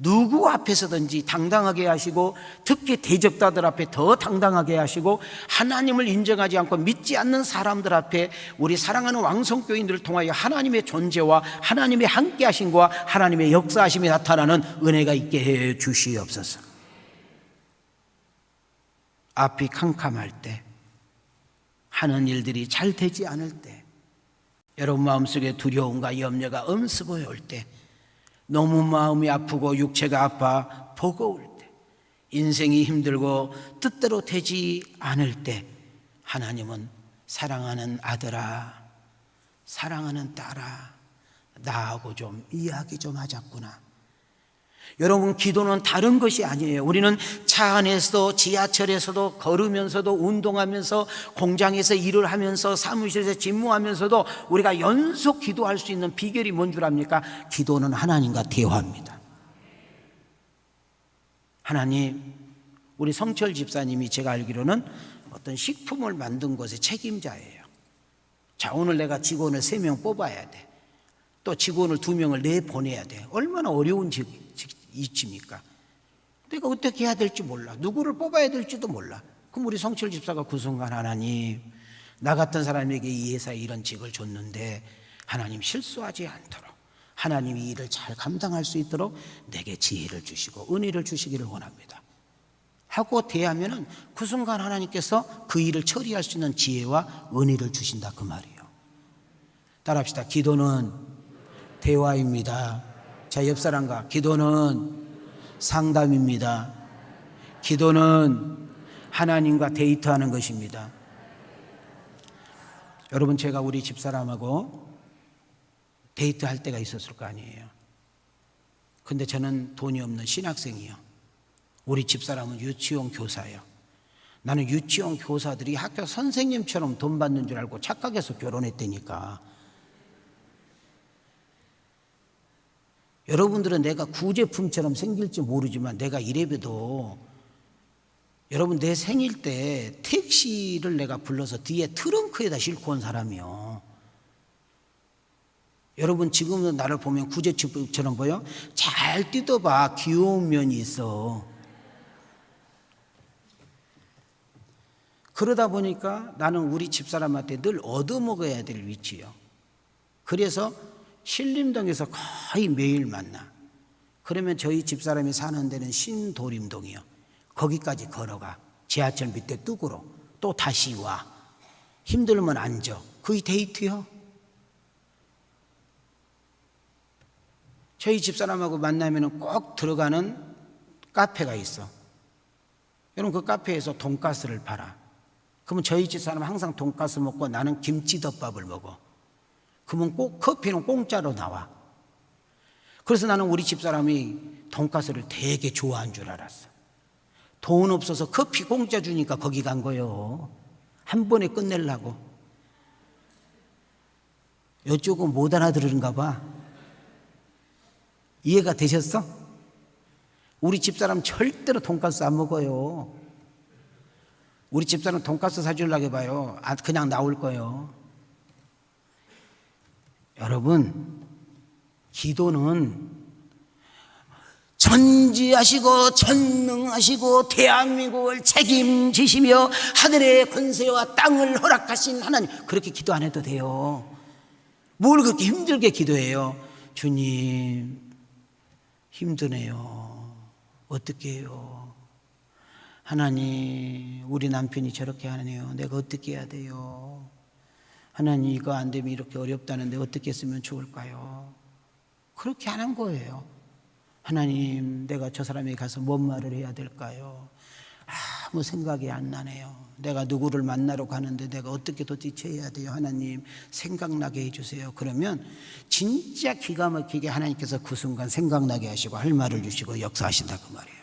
누구 앞에서든지 당당하게 하시고 특히 대적자들 앞에 더 당당하게 하시고 하나님을 인정하지 않고 믿지 않는 사람들 앞에 우리 사랑하는 왕성교인들을 통하여 하나님의 존재와 하나님의 함께하심과 하나님의 역사하심이 나타나는 은혜가 있게 해 주시옵소서. 앞이 캄캄할 때, 하는 일들이 잘 되지 않을 때, 여러분 마음속에 두려움과 염려가 엄습해 올 때, 너무 마음이 아프고 육체가 아파 버거울 때, 인생이 힘들고 뜻대로 되지 않을 때 하나님은 사랑하는 아들아, 사랑하는 딸아, 나하고 좀 이야기 좀 하자꾸나. 여러분, 기도는 다른 것이 아니에요. 우리는 차 안에서도 지하철에서도 걸으면서도 운동하면서 공장에서 일을 하면서 사무실에서 집무하면서도 우리가 연속 기도할 수 있는 비결이 뭔 줄 압니까? 기도는 하나님과 대화입니다. 하나님, 우리 성철 집사님이 제가 알기로는 어떤 식품을 만든 곳의 책임자예요. 자, 오늘 내가 직원을 3명 뽑아야 돼. 또 직원을 2명을 내보내야 돼. 얼마나 어려운 일입니까? 내가 어떻게 해야 될지 몰라. 누구를 뽑아야 될지도 몰라. 그럼 우리 성철 집사가 그 순간 하나님, 나 같은 사람에게 이 회사에 이런 직을 줬는데 하나님 실수하지 않도록, 하나님 이 일을 잘 감당할 수 있도록 내게 지혜를 주시고 은혜를 주시기를 원합니다 하고 대하면은 그 순간 하나님께서 그 일을 처리할 수 있는 지혜와 은혜를 주신다, 그 말이에요. 따라합시다. 기도는 대화입니다. 자, 옆 사람과 기도는 상담입니다. 기도는 하나님과 데이트하는 것입니다. 여러분, 제가 우리 집사람하고 데이트할 때가 있었을 거 아니에요. 근데 저는 돈이 없는 신학생이요. 우리 집사람은 유치원 교사예요. 나는 유치원 교사들이 학교 선생님처럼 돈 받는 줄 알고 착각해서 결혼했다니까. 여러분들은 내가 구제품처럼 생길지 모르지만 내가 이래봬도 여러분, 내 생일 때 택시를 내가 불러서 뒤에 트렁크에다 싣고 온 사람이요. 여러분, 지금은 나를 보면 구제품처럼 보여? 잘 뜯어봐. 귀여운 면이 있어. 그러다 보니까 나는 우리 집사람한테 늘 얻어먹어야 될 위치요. 그래서 신림동에서 거의 매일 만나. 그러면 저희 집사람이 사는 데는 신도림동이요. 거기까지 걸어가. 지하철 밑에 뚝으로. 또 다시 와. 힘들면 앉아. 그게 데이트요. 저희 집사람하고 만나면 꼭 들어가는 카페가 있어. 여러분, 그 카페에서 돈가스를 팔아. 그러면 저희 집사람은 항상 돈가스 먹고 나는 김치덮밥을 먹어. 그러면 꼭 커피는 공짜로 나와. 그래서 나는 우리 집사람이 돈가스를 되게 좋아한 줄 알았어. 돈 없어서 커피 공짜 주니까 거기 간 거요. 한 번에 끝내려고. 이쪽은 못 알아들은가 봐. 이해가 되셨어? 우리 집사람 절대로 돈가스 안 먹어요. 우리 집사람 돈가스 사주려고 해봐요. 그냥 나올 거예요. 여러분, 기도는 전지하시고 전능하시고 대한민국을 책임지시며 하늘의 권세와 땅을 허락하신 하나님, 그렇게 기도 안 해도 돼요. 뭘 그렇게 힘들게 기도해요? 주님, 힘드네요. 어떻게 해요? 하나님, 우리 남편이 저렇게 하네요. 내가 어떻게 해야 돼요? 하나님, 이거 안 되면 이렇게 어렵다는데 어떻게 했으면 좋을까요? 그렇게 안 한 거예요. 하나님, 내가 저 사람에게 가서 뭔 말을 해야 될까요? 아무 생각이 안 나네요. 내가 누구를 만나러 가는데 내가 어떻게 도대체 해야 돼요? 하나님, 생각나게 해주세요. 그러면 진짜 기가 막히게 하나님께서 그 순간 생각나게 하시고 할 말을 주시고 역사하신다, 그 말이에요.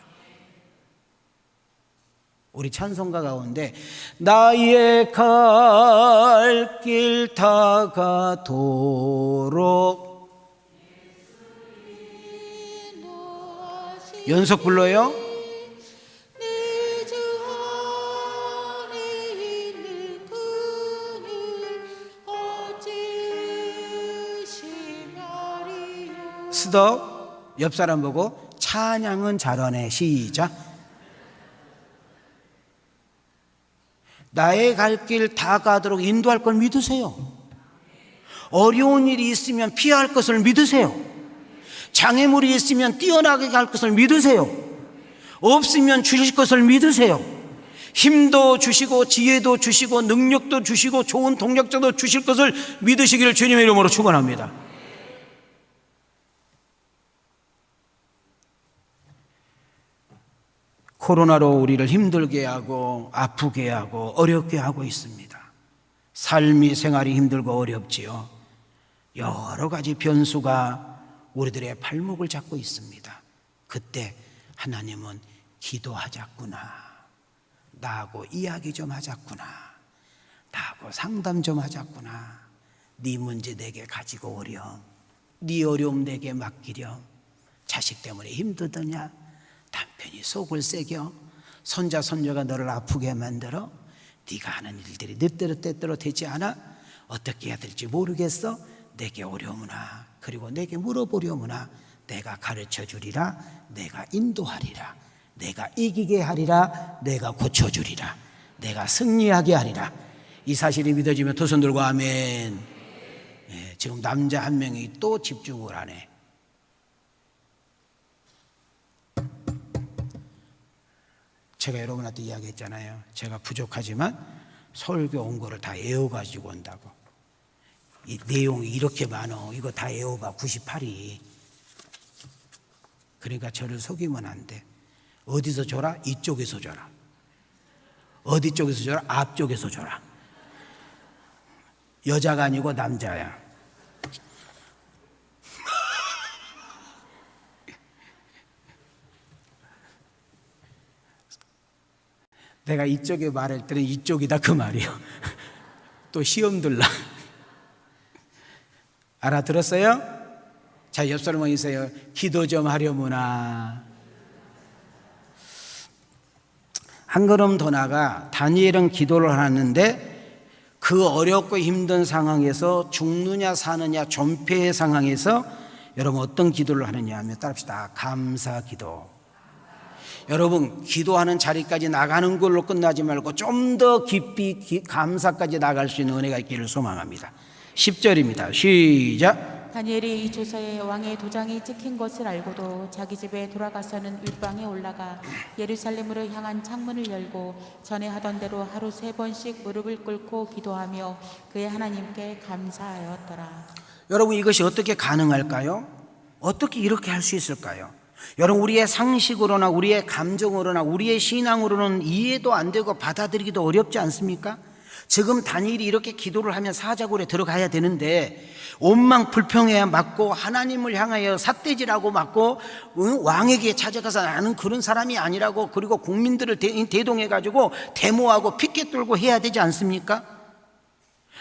우리 찬송가 가운데 나의 갈 길 다가도록 연속 불러요. 스톱. 옆 사람 보고 찬양은 잘하네. 시작. 나의 갈 길 다 가도록 인도할 걸 믿으세요. 어려운 일이 있으면 피할 것을 믿으세요. 장애물이 있으면 뛰어나게 갈 것을 믿으세요. 없으면 주실 것을 믿으세요. 힘도 주시고 지혜도 주시고 능력도 주시고 좋은 동력자도 주실 것을 믿으시기를 주님의 이름으로 축원합니다. 코로나로 우리를 힘들게 하고 아프게 하고 어렵게 하고 있습니다. 삶이 생활이 힘들고 어렵지요. 여러 가지 변수가 우리들의 발목을 잡고 있습니다. 그때 하나님은 기도하자꾸나, 나하고 이야기 좀 하자꾸나, 나하고 상담 좀 하자꾸나, 네 문제 내게 가지고 오렴, 네 어려움 내게 맡기렴, 자식 때문에 힘들더냐, 남편이 속을 새겨 손자 손녀가 너를 아프게 만들어 네가 하는 일들이 늦대로 때때로 되지 않아 어떻게 해야 될지 모르겠어. 내게 오려무나 그리고 내게 물어보려무나 내가 가르쳐 주리라. 내가 인도하리라. 내가 이기게 하리라. 내가 고쳐주리라. 내가 승리하게 하리라. 이 사실이 믿어지면 두 손 들고 아멘. 지금 남자 한 명이 또 집중을 하네. 제가 여러분한테 이야기했잖아요. 제가 부족하지만 설교 온 거를 다 외워가지고 온다고. 이 내용이 이렇게 많어. 이거 다 외워봐. 98이. 그러니까 저를 속이면 안 돼. 어디서 줘라? 이쪽에서 줘라. 어디 쪽에서 줘라? 앞쪽에서 줘라. 여자가 아니고 남자야. 내가 이쪽에 말할 때는 이쪽이다 그 말이요. 또 시험 들라. 알아들었어요? 자, 옆 사람 있어요. 기도 좀 하려무나. 한 걸음 더 나가 다니엘은 기도를 하는데 그 어렵고 힘든 상황에서 죽느냐 사느냐 존폐의 상황에서 여러분 어떤 기도를 하느냐 하면 따라합시다. 감사 기도. 여러분 기도하는 자리까지 나가는 걸로 끝나지 말고 좀 더 깊이 감사까지 나갈 수 있는 은혜가 있기를 소망합니다. 10절입니다. 시작. 다니엘이 이 조서에 왕의 도장이 찍힌 것을 알고도 자기 집에 돌아가서는 윗방에 올라가 예루살렘으로 향한 창문을 열고 전에 하던 대로 하루 3번씩 무릎을 꿇고 기도하며 그의 하나님께 감사하였더라. 여러분 이것이 어떻게 가능할까요? 어떻게 이렇게 할 수 있을까요? 여러분 우리의 상식으로나 우리의 감정으로나 우리의 신앙으로는 이해도 안 되고 받아들이기도 어렵지 않습니까? 지금 다니엘이 이렇게 기도를 하면 사자굴에 들어가야 되는데 온망 불평에 맞고 하나님을 향하여 삿대질하고 맞고 왕에게 찾아가서 나는 그런 사람이 아니라고 그리고 국민들을 대동해가지고 데모하고 피켓 들고 해야 되지 않습니까?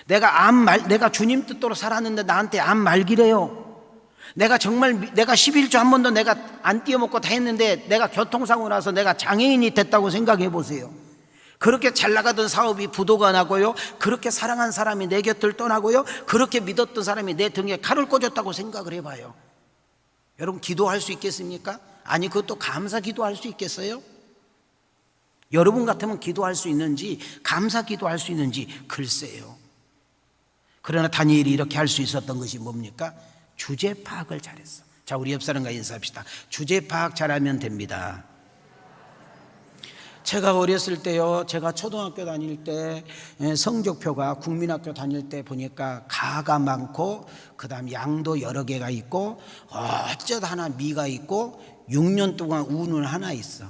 내가 주님 뜻대로 살았는데 나한테 암 말기래요. 내가 11조 한 번도 내가 안 띄어먹고 다 했는데 내가 교통사고 나서 내가 장애인이 됐다고 생각해 보세요. 그렇게 잘 나가던 사업이 부도가 나고요. 그렇게 사랑한 사람이 내 곁을 떠나고요. 그렇게 믿었던 사람이 내 등에 칼을 꽂았다고 생각을 해봐요. 여러분 기도할 수 있겠습니까? 아니 그것도 감사 기도할 수 있겠어요? 여러분 같으면 기도할 수 있는지 감사 기도할 수 있는지 글쎄요. 그러나 다니엘이 이렇게 할 수 있었던 것이 뭡니까? 주제 파악을 잘했어. 자, 우리 옆 사람과 인사합시다. 주제 파악 잘하면 됩니다. 제가 어렸을 때요, 제가 초등학교 다닐 때 성적표가 국민학교 다닐 때 보니까 가가 많고 그 다음 양도 여러 개가 있고 어쩌다 하나 미가 있고 6년 동안 우는 하나 있어.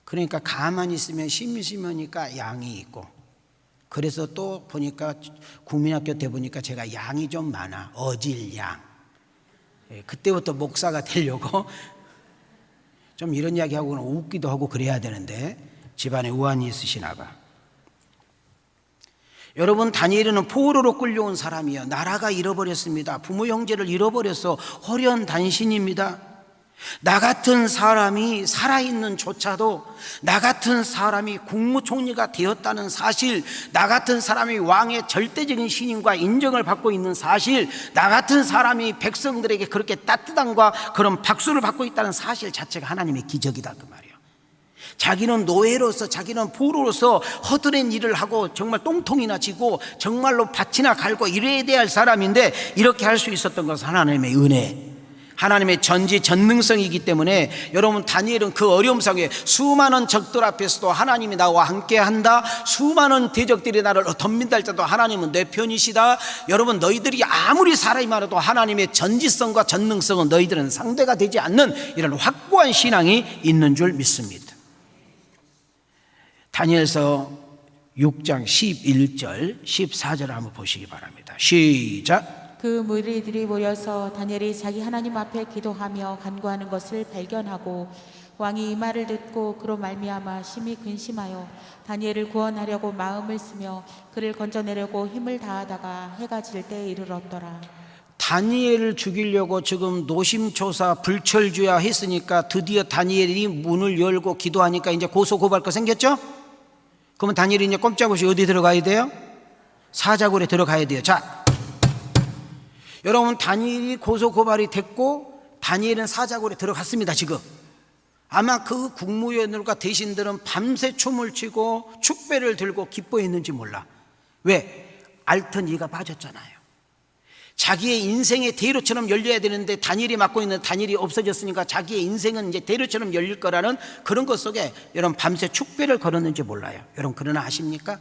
그러니까 가만 있으면 심심하니까 양이 있고 그래서 또 보니까 국민학교 때 보니까 제가 양이 좀 많아. 어질양. 그때부터 목사가 되려고 좀 이런 이야기하고는 웃기도 하고 그래야 되는데 집안에 우환이 있으시나 봐. 여러분 다니엘은 포로로 끌려온 사람이에요. 나라가 잃어버렸습니다. 부모 형제를 잃어버려서 홀연단신입니다. 나 같은 사람이 살아있는 조차도 나 같은 사람이 국무총리가 되었다는 사실, 나 같은 사람이 왕의 절대적인 신임과 인정을 받고 있는 사실, 나 같은 사람이 백성들에게 그렇게 따뜻함과 그런 박수를 받고 있다는 사실 자체가 하나님의 기적이다 그 말이에요. 자기는 노예로서 자기는 포로로서 허드렛 일을 하고 정말 똥통이나 지고 정말로 밭이나 갈고 이래야 될 사람인데 이렇게 할 수 있었던 것은 하나님의 은혜, 하나님의 전지전능성이기 때문에 여러분 다니엘은 그 어려움 속에 수많은 적들 앞에서도 하나님이 나와 함께한다, 수많은 대적들이 나를 덤빈다 할지라도 하나님은 내 편이시다. 여러분 너희들이 아무리 사람이 많아도 하나님의 전지성과 전능성은 너희들은 상대가 되지 않는 이런 확고한 신앙이 있는 줄 믿습니다. 다니엘서 6장 11절 14절 한번 보시기 바랍니다. 시작. 그 무리들이 모여서 다니엘이 자기 하나님 앞에 기도하며 간구하는 것을 발견하고 왕이 이 말을 듣고 그로 말미암아 심히 근심하여 다니엘을 구원하려고 마음을 쓰며 그를 건져내려고 힘을 다하다가 해가 질 때에 이르렀더라. 다니엘을 죽이려고 지금 노심초사 불철주야 했으니까 드디어 다니엘이 문을 열고 기도하니까 이제 고소고발 거 생겼죠? 그러면 다니엘이 이제 꼼짝없이 어디 들어가야 돼요? 사자굴에 들어가야 돼요. 자, 여러분, 다니엘이 고소고발이 됐고 다니엘은 사자굴에 들어갔습니다. 지금 아마 그 국무위원들과 대신들은 밤새 춤을 추고 축배를 들고 기뻐했는지 몰라. 왜? 앓던 이가 빠졌잖아요. 자기의 인생의 대로처럼 열려야 되는데 다니엘이 맡고 있는 다니엘이 없어졌으니까 자기의 인생은 이제 대로처럼 열릴 거라는 그런 것 속에 여러분 밤새 축배를 걸었는지 몰라요. 여러분, 그러나 아십니까?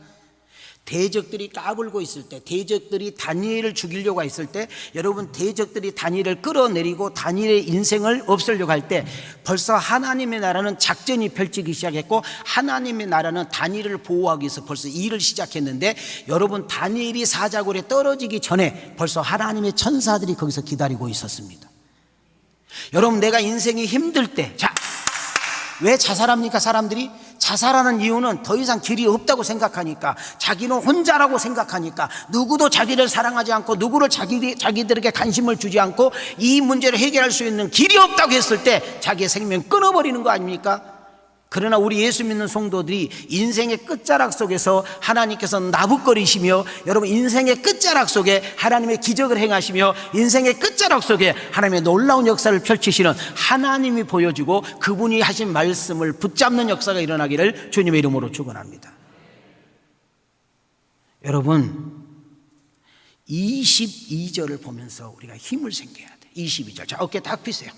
대적들이 까불고 있을 때, 대적들이 다니엘을 죽이려고 했을 때, 여러분, 대적들이 다니엘을 끌어내리고 다니엘의 인생을 없애려고 할 때 벌써 하나님의 나라는 작전이 펼치기 시작했고 하나님의 나라는 다니엘을 보호하기 위해서 벌써 일을 시작했는데, 여러분, 다니엘이 사자굴에 떨어지기 전에 벌써 하나님의 천사들이 거기서 기다리고 있었습니다. 여러분, 내가 인생이 힘들 때, 자, 왜 자살합니까? 사람들이 자살하는 이유는 더 이상 길이 없다고 생각하니까, 자기는 혼자라고 생각하니까, 누구도 자기를 사랑하지 않고 누구를 자기들에게 관심을 주지 않고 이 문제를 해결할 수 있는 길이 없다고 했을 때 자기의 생명 끊어버리는 거 아닙니까? 그러나 우리 예수 믿는 성도들이 인생의 끝자락 속에서 하나님께서 나부거리시며, 여러분, 인생의 끝자락 속에 하나님의 기적을 행하시며, 인생의 끝자락 속에 하나님의 놀라운 역사를 펼치시는 하나님이 보여주고 그분이 하신 말씀을 붙잡는 역사가 일어나기를 주님의 이름으로 축원합니다. 여러분, 22절을 보면서 우리가 힘을 생겨야 돼. 22절. 자, 어깨 딱 펴세요.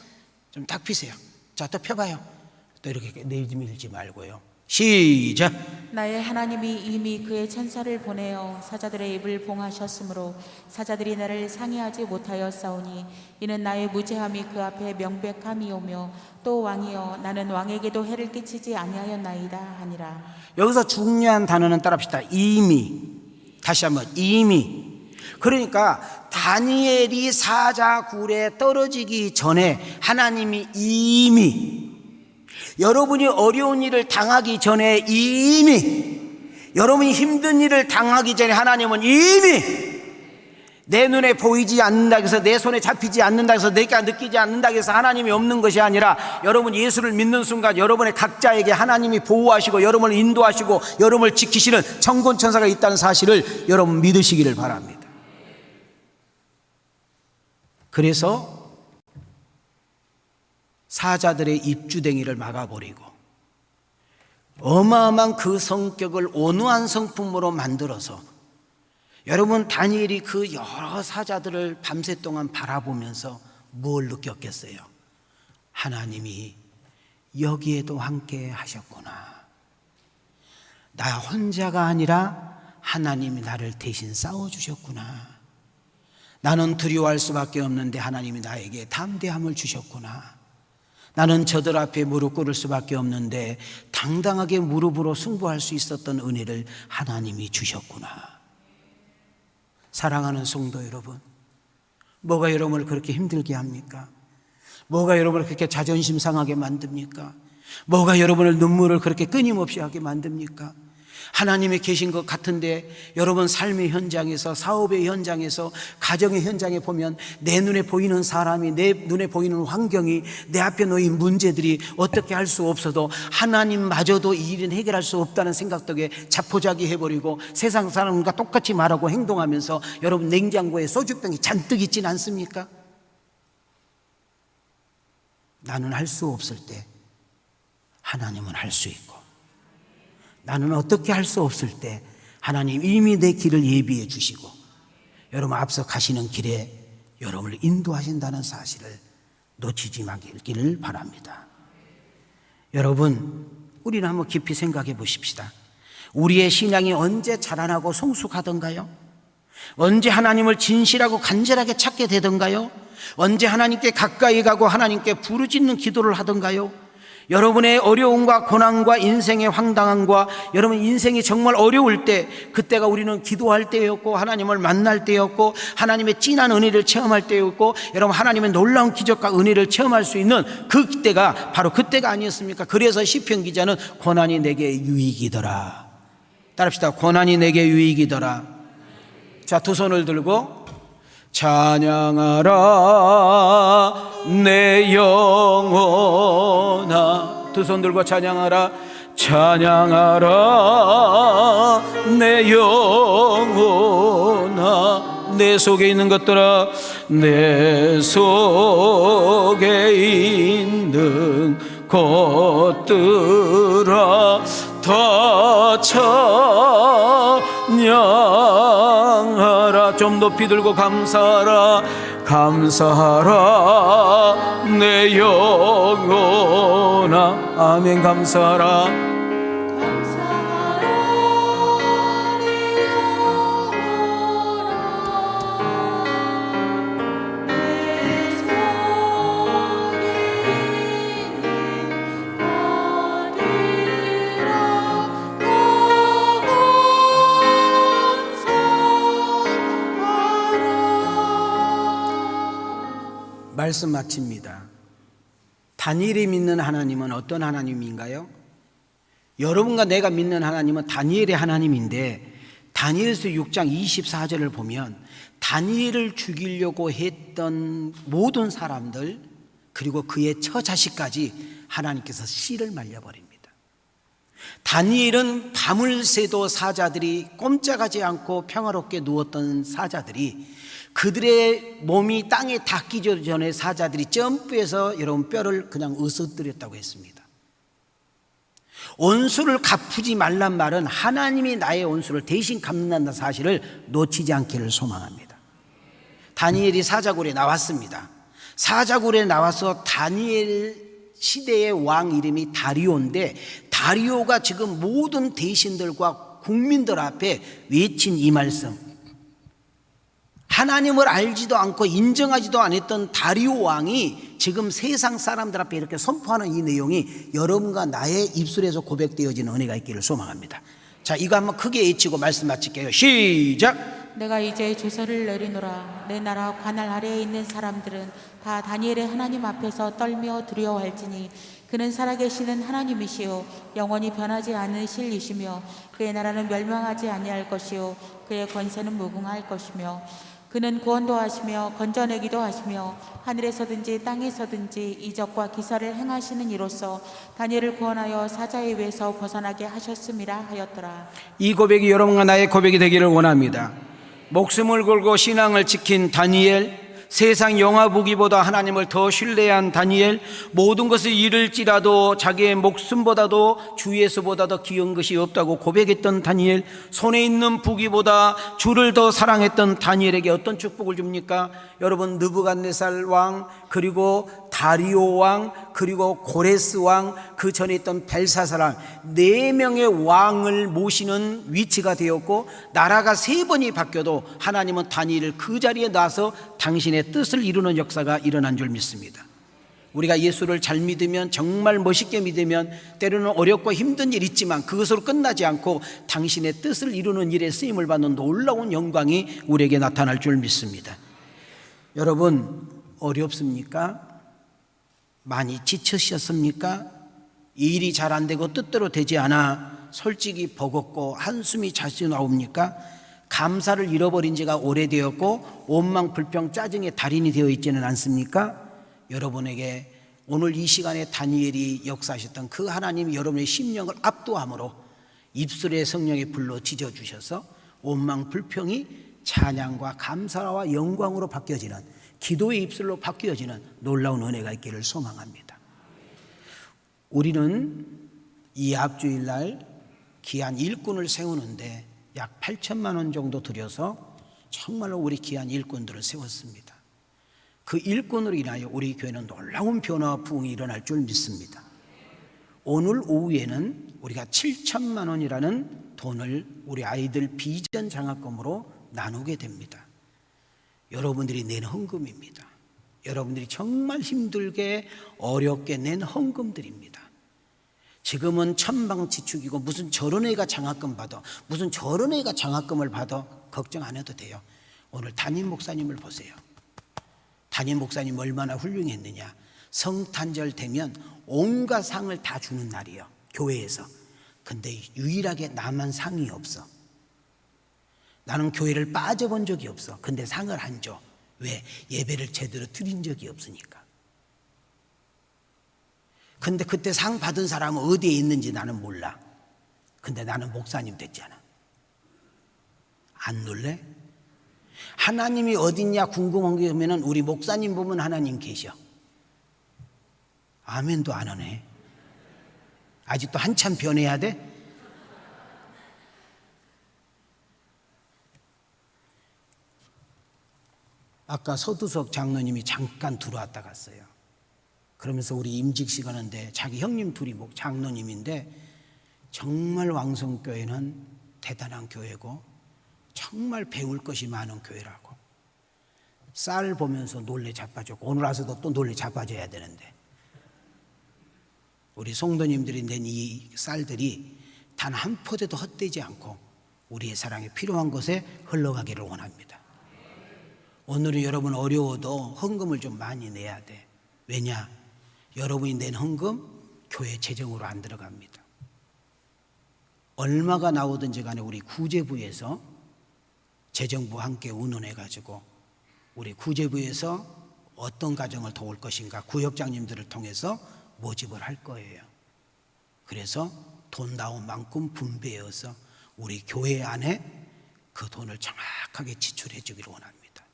좀 딱 펴세요. 자, 또 펴봐요. 또 이렇게 내밀지 말고요. 시작. 나의 하나님이 이미 그의 천사를 보내어 사자들의 입을 봉하셨으므로 사자들이 나를 상의하지 못하였사오니 이는 나의 무죄함이 그 앞에 명백함이오며 또 왕이여 나는 왕에게도 해를 끼치지 아니하였나이다 하니라. 여기서 중요한 단어는 따라합시다. 이미. 다시 한번, 이미. 그러니까 다니엘이 사자굴에 떨어지기 전에 하나님이 이미, 여러분이 어려운 일을 당하기 전에 이미, 여러분이 힘든 일을 당하기 전에 하나님은 이미 내 눈에 보이지 않는다 해서, 내 손에 잡히지 않는다 해서, 내가 느끼지 않는다 해서 하나님이 없는 것이 아니라, 여러분 예수를 믿는 순간 여러분의 각자에게 하나님이 보호하시고 여러분을 인도하시고 여러분을 지키시는 천군천사가 있다는 사실을 여러분 믿으시기를 바랍니다. 그래서 사자들의 입주댕이를 막아버리고 어마어마한 그 성격을 온화한 성품으로 만들어서, 여러분, 다니엘이 그 여러 사자들을 밤새 동안 바라보면서 뭘 느꼈겠어요? 하나님이 여기에도 함께 하셨구나. 나 혼자가 아니라 하나님이 나를 대신 싸워주셨구나. 나는 두려워할 수밖에 없는데 하나님이 나에게 담대함을 주셨구나. 나는 저들 앞에 무릎 꿇을 수밖에 없는데 당당하게 무릎으로 승부할 수 있었던 은혜를 하나님이 주셨구나. 사랑하는 성도 여러분, 뭐가 여러분을 그렇게 힘들게 합니까? 뭐가 여러분을 그렇게 자존심 상하게 만듭니까? 뭐가 여러분을 눈물을 그렇게 끊임없이 하게 만듭니까? 하나님이 계신 것 같은데 여러분 삶의 현장에서, 사업의 현장에서, 가정의 현장에 보면 내 눈에 보이는 사람이, 내 눈에 보이는 환경이, 내 앞에 놓인 문제들이 어떻게 할 수 없어도 하나님마저도 이 일은 해결할 수 없다는 생각 덕에 자포자기 해버리고 세상 사람과 똑같이 말하고 행동하면서 여러분 냉장고에 소주병이 잔뜩 있진 않습니까? 나는 할 수 없을 때 하나님은 할 수 있고, 나는 어떻게 할 수 없을 때 하나님 이미 내 길을 예비해 주시고 여러분 앞서 가시는 길에 여러분을 인도하신다는 사실을 놓치지 말기를 바랍니다. 여러분, 우리는 한번 깊이 생각해 보십시다. 우리의 신앙이 언제 자라나고 성숙하던가요? 언제 하나님을 진실하고 간절하게 찾게 되던가요? 언제 하나님께 가까이 가고 하나님께 부르짖는 기도를 하던가요? 여러분의 어려움과 고난과 인생의 황당함과 여러분 인생이 정말 어려울 때, 그때가 우리는 기도할 때였고 하나님을 만날 때였고 하나님의 진한 은혜를 체험할 때였고 여러분 하나님의 놀라운 기적과 은혜를 체험할 수 있는 그 때가 바로 그때가 아니었습니까? 그래서 시편 기자는 고난이 내게 유익이더라. 따라합시다. 고난이 내게 유익이더라. 자, 두 손을 들고, 찬양하라 내 영혼아. 두 손 들고 찬양하라. 찬양하라 내 영혼아. 내 속에 있는 것들아, 내 속에 있는 것들아 다 찬양하라. 좀 높이 들고 감사하라. 감사하라 내 영혼아. 아멘. 감사하라. 말씀 마칩니다. 다니엘이 믿는 하나님은 어떤 하나님인가요? 여러분과 내가 믿는 하나님은 다니엘의 하나님인데, 다니엘서 6장 24절을 보면 다니엘을 죽이려고 했던 모든 사람들, 그리고 그의 처자식까지 하나님께서 씨를 말려버립니다. 다니엘은 밤을 새도 사자들이 꼼짝하지 않고 평화롭게 누웠던 사자들이, 그들의 몸이 땅에 닿기 전에 사자들이 점프해서 여러분 뼈를 그냥 으스뜨렸다고 했습니다. 온수를 갚지 말란 말은 하나님이 나의 온수를 대신 갚는다는 사실을 놓치지 않기를 소망합니다. 다니엘이 사자굴에 나왔습니다. 사자굴에 나와서 다니엘 시대의 왕 이름이 다리오인데, 다리오가 지금 모든 대신들과 국민들 앞에 외친 이 말씀, 하나님을 알지도 않고 인정하지도 않았던 다리오 왕이 지금 세상 사람들 앞에 이렇게 선포하는 이 내용이 여러분과 나의 입술에서 고백되어지는 은혜가 있기를 소망합니다. 자, 이거 한번 크게 외치고 말씀 마칠게요. 시작. 내가 이제 조서를 내리노라. 내 나라 관할 아래에 있는 사람들은 다 다니엘의 하나님 앞에서 떨며 두려워할지니 그는 살아계시는 하나님이시요 영원히 변하지 않으실 이시며 그의 나라는 멸망하지 아니할 것이요 그의 권세는 무궁할 것이며 그는 구원도 하시며 건져내기도 하시며 하늘에서든지 땅에서든지 이적과 기사를 행하시는 이로써 다니엘을 구원하여 사자의 위에서 벗어나게 하셨음이라 하였더라. 이 고백이 여러분과 나의 고백이 되기를 원합니다. 목숨을 걸고 신앙을 지킨 다니엘, 세상 영화 보기보다 하나님을 더 신뢰한 다니엘, 모든 것을 잃을지라도 자기의 목숨보다도 주 예수보다 더 귀한 것이 없다고 고백했던 다니엘, 손에 있는 부귀보다 주를 더 사랑했던 다니엘에게 어떤 축복을 줍니까? 여러분, 느부갓네살 왕, 그리고 다리오 왕, 그리고 고레스 왕, 그 전에 있던 벨사살 왕, 4명의 왕을 모시는 위치가 되었고, 나라가 3번이 바뀌어도 하나님은 다니엘을 그 자리에 놔서 당신의 뜻을 이루는 역사가 일어난 줄 믿습니다. 우리가 예수를 잘 믿으면, 정말 멋있게 믿으면 때로는 어렵고 힘든 일 있지만 그것으로 끝나지 않고 당신의 뜻을 이루는 일에 쓰임을 받는 놀라운 영광이 우리에게 나타날 줄 믿습니다. 여러분, 어렵습니까? 많이 지치셨습니까? 일이 잘 안 되고 뜻대로 되지 않아 솔직히 버겁고 한숨이 자주 나옵니까? 감사를 잃어버린 지가 오래되었고 원망, 불평, 짜증의 달인이 되어 있지는 않습니까? 여러분에게 오늘 이 시간에 다니엘이 역사하셨던 그 하나님이 여러분의 심령을 압도함으로 입술에 성령의 불로 지져주셔서 원망, 불평이 찬양과 감사와 영광으로 바뀌어지는, 기도의 입술로 바뀌어지는 놀라운 은혜가 있기를 소망합니다. 우리는 이 앞주일날 귀한 일꾼을 세우는데 약 8천만 원 정도 들여서 정말로 우리 귀한 일꾼들을 세웠습니다. 그 일꾼으로 인하여 우리 교회는 놀라운 변화와 부흥이 일어날 줄 믿습니다. 오늘 오후에는 우리가 7천만 원이라는 돈을 우리 아이들 비전 장학금으로 나누게 됩니다. 여러분들이 낸 헌금입니다. 여러분들이 정말 힘들게 어렵게 낸 헌금들입니다. 지금은 천방지축이고 무슨 저런 애가 장학금 받아, 무슨 저런 애가 장학금을 받아, 걱정 안 해도 돼요. 오늘 담임 목사님을 보세요. 담임 목사님 얼마나 훌륭했느냐. 성탄절 되면 온갖 상을 다 주는 날이에요, 교회에서. 근데 유일하게 나만 상이 없어. 나는 교회를 빠져본 적이 없어. 근데 상을 안 줘. 왜? 예배를 제대로 드린 적이 없으니까. 근데 그때 상 받은 사람은 어디에 있는지 나는 몰라. 근데 나는 목사님 됐잖아. 안 놀래? 하나님이 어딨냐 궁금한 게 오면은 우리 목사님 보면 하나님 계셔. 아멘도 안 하네. 아직도 한참 변해야 돼? 아까 서두석 장로님이 잠깐 들어왔다 갔어요. 그러면서 우리 임직식 하는데 자기 형님 둘이 장로님인데 정말 왕성교회는 대단한 교회고 정말 배울 것이 많은 교회라고. 쌀 보면서 놀래 자빠졌고 오늘 와서도 또 놀래 자빠져야 되는데 우리 성도님들이 낸 이 쌀들이 단 한 포대도 헛되지 않고 우리의 사랑에 필요한 곳에 흘러가기를 원합니다. 오늘은 여러분 어려워도 헌금을 좀 많이 내야 돼. 왜냐? 여러분이 낸 헌금 교회 재정으로 안 들어갑니다. 얼마가 나오든지 간에 우리 구제부에서 재정부 함께 운운해가지고 우리 구제부에서 어떤 가정을 도울 것인가 구역장님들을 통해서 모집을 할 거예요. 그래서 돈 나온 만큼 분배해서 우리 교회 안에 그 돈을 정확하게 지출해 주기를 원합니다.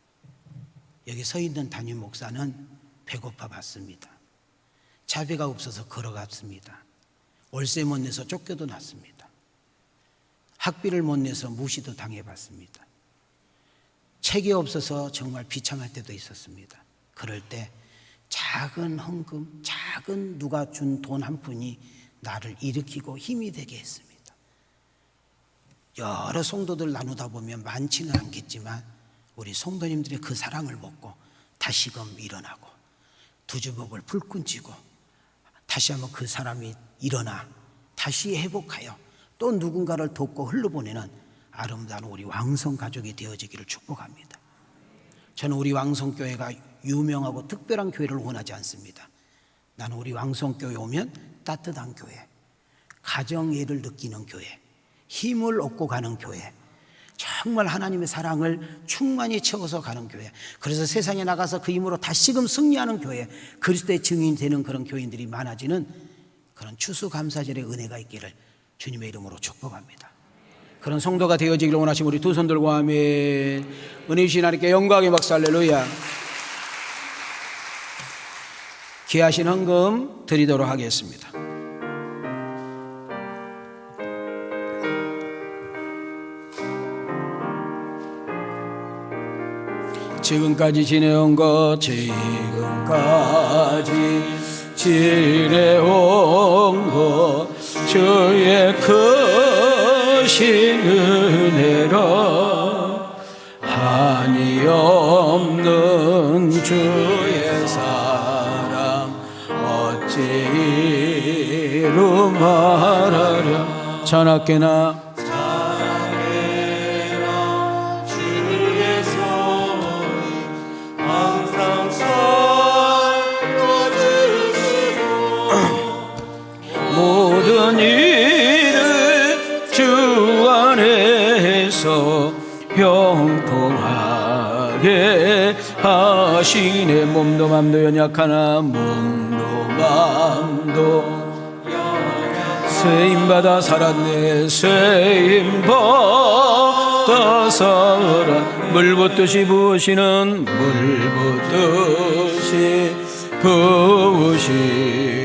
여기 서 있는 담임 목사는 배고파 봤습니다. 자비가 없어서 걸어갔습니다. 월세 못 내서 쫓겨도 났습니다. 학비를 못 내서 무시도 당해봤습니다. 책이 없어서 정말 비참할 때도 있었습니다. 그럴 때 작은 헌금, 작은 누가 준 돈 한 푼이 나를 일으키고 힘이 되게 했습니다. 여러 성도들 나누다 보면 많지는 않겠지만 우리 성도님들의 그 사랑을 먹고 다시금 일어나고 두주먹을 불끈 쥐고 다시 한번 그 사람이 일어나 다시 회복하여 또 누군가를 돕고 흘러보내는 아름다운 우리 왕성 가족이 되어지기를 축복합니다. 저는 우리 왕성교회가 유명하고 특별한 교회를 원하지 않습니다. 나는 우리 왕성교회 오면 따뜻한 교회, 가정애를 느끼는 교회, 힘을 얻고 가는 교회, 정말 하나님의 사랑을 충만히 채워서 가는 교회, 그래서 세상에 나가서 그 힘으로 다시금 승리하는 교회, 그리스도의 증인이 되는 그런 교인들이 많아지는 그런 추수감사절의 은혜가 있기를 주님의 이름으로 축복합니다. 그런 성도가 되어지기를 원하시면 우리 두 손 들고 아멘. 은혜 주신 하나님께 영광의 박수 할렐루야. 귀하신 헌금 드리도록 하겠습니다. 지금까지 지내온 것, 지금까지 지내온 것, 주의 크신 은혜로 한이 없는 주의 사랑 어찌 이루 말하랴. 자나깨나 모든 일을 주 안에서 형통하게 하시네. 몸도 맘도 연약하나 몸도 맘도 쓰임받아 살았네. 쓰임받아 살았네. 물 붓듯이 부으시는 물 붓듯이 부으시는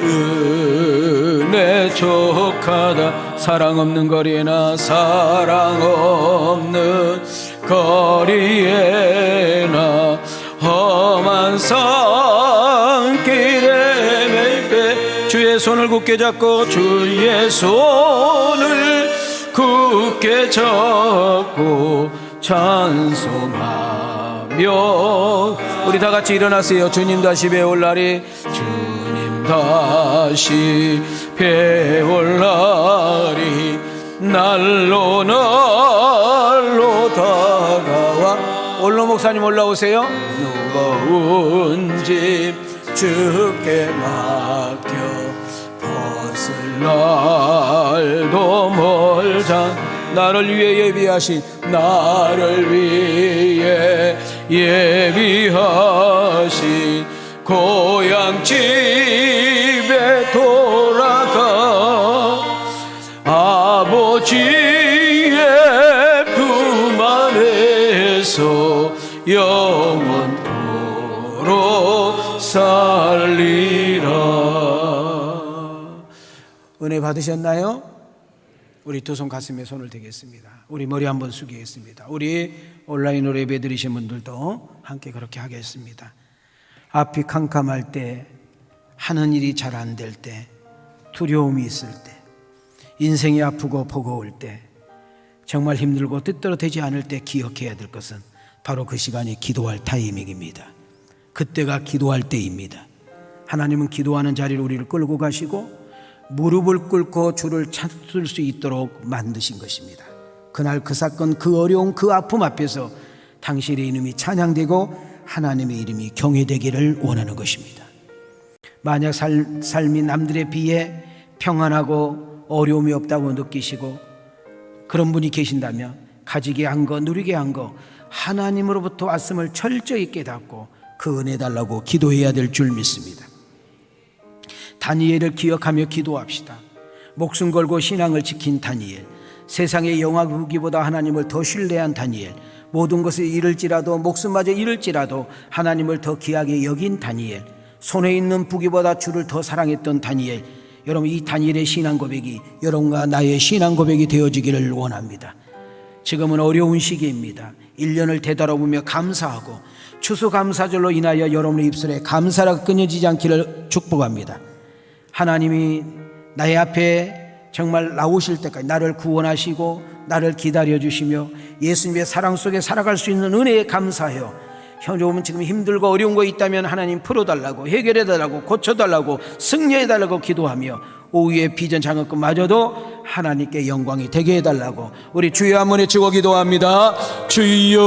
은혜 족하다. 사랑 없는 거리에나 사랑 없는 거리에나 험한 산길에 맬 때 주의 손을 굳게 잡고 주의 손을 굳게 잡고 찬송하며 우리 다 같이 일어나세요. 주님 다시 배울 날이 주님 다시 배울 날이 날로 날로 다가와. 올로 목사님 올라오세요. 무거운 집 주께 맡겨 벗을 날도 멀자 나를 위해 예비하신 나를 위해 예비하신 고향 집에 돌아가 아버지의 품 안에서 영원토록 살리라. 은혜 받으셨나요? 우리 두 손 가슴에 손을 대겠습니다. 우리 머리 한번 숙이겠습니다. 우리 온라인으로 예배 드리신 분들도 함께 그렇게 하겠습니다. 앞이 캄캄할 때, 하는 일이 잘 안 될 때, 두려움이 있을 때, 인생이 아프고 버거울 때, 정말 힘들고 뜻대로 되지 않을 때 기억해야 될 것은 바로 그 시간이 기도할 타이밍입니다. 그때가 기도할 때입니다. 하나님은 기도하는 자리로 우리를 끌고 가시고 무릎을 꿇고 주를 찾을 수 있도록 만드신 것입니다. 그날 그 사건, 그 어려움, 그 아픔 앞에서 당신의 이름이 찬양되고 하나님의 이름이 경외되기를 원하는 것입니다. 만약 삶이 남들에 비해 평안하고 어려움이 없다고 느끼시고 그런 분이 계신다면 가지게 한 거, 누리게 한 거 하나님으로부터 왔음을 철저히 깨닫고 그 은혜 달라고 기도해야 될 줄 믿습니다. 다니엘을 기억하며 기도합시다. 목숨 걸고 신앙을 지킨 다니엘, 세상의 영화 무기보다 하나님을 더 신뢰한 다니엘, 모든 것을 잃을지라도 목숨마저 잃을지라도 하나님을 더 귀하게 여긴 다니엘, 손에 있는 부귀보다 주를 더 사랑했던 다니엘. 여러분, 이 다니엘의 신앙 고백이 여러분과 나의 신앙 고백이 되어지기를 원합니다. 지금은 어려운 시기입니다. 1년을 되돌아보며 감사하고 추수감사절로 인하여 여러분의 입술에 감사가 끊어지지 않기를 축복합니다. 하나님이 나의 앞에 정말 나오실 때까지 나를 구원하시고 나를 기다려주시며 예수님의 사랑 속에 살아갈 수 있는 은혜에 감사해요. 여러분 지금 힘들고 어려운 거 있다면 하나님 풀어달라고, 해결해달라고, 고쳐달라고, 승리해달라고 기도하며 오후에 비전 장학금마저도 하나님께 영광이 되게 해달라고 우리 주여 한번 외치고 기도합니다. 주여,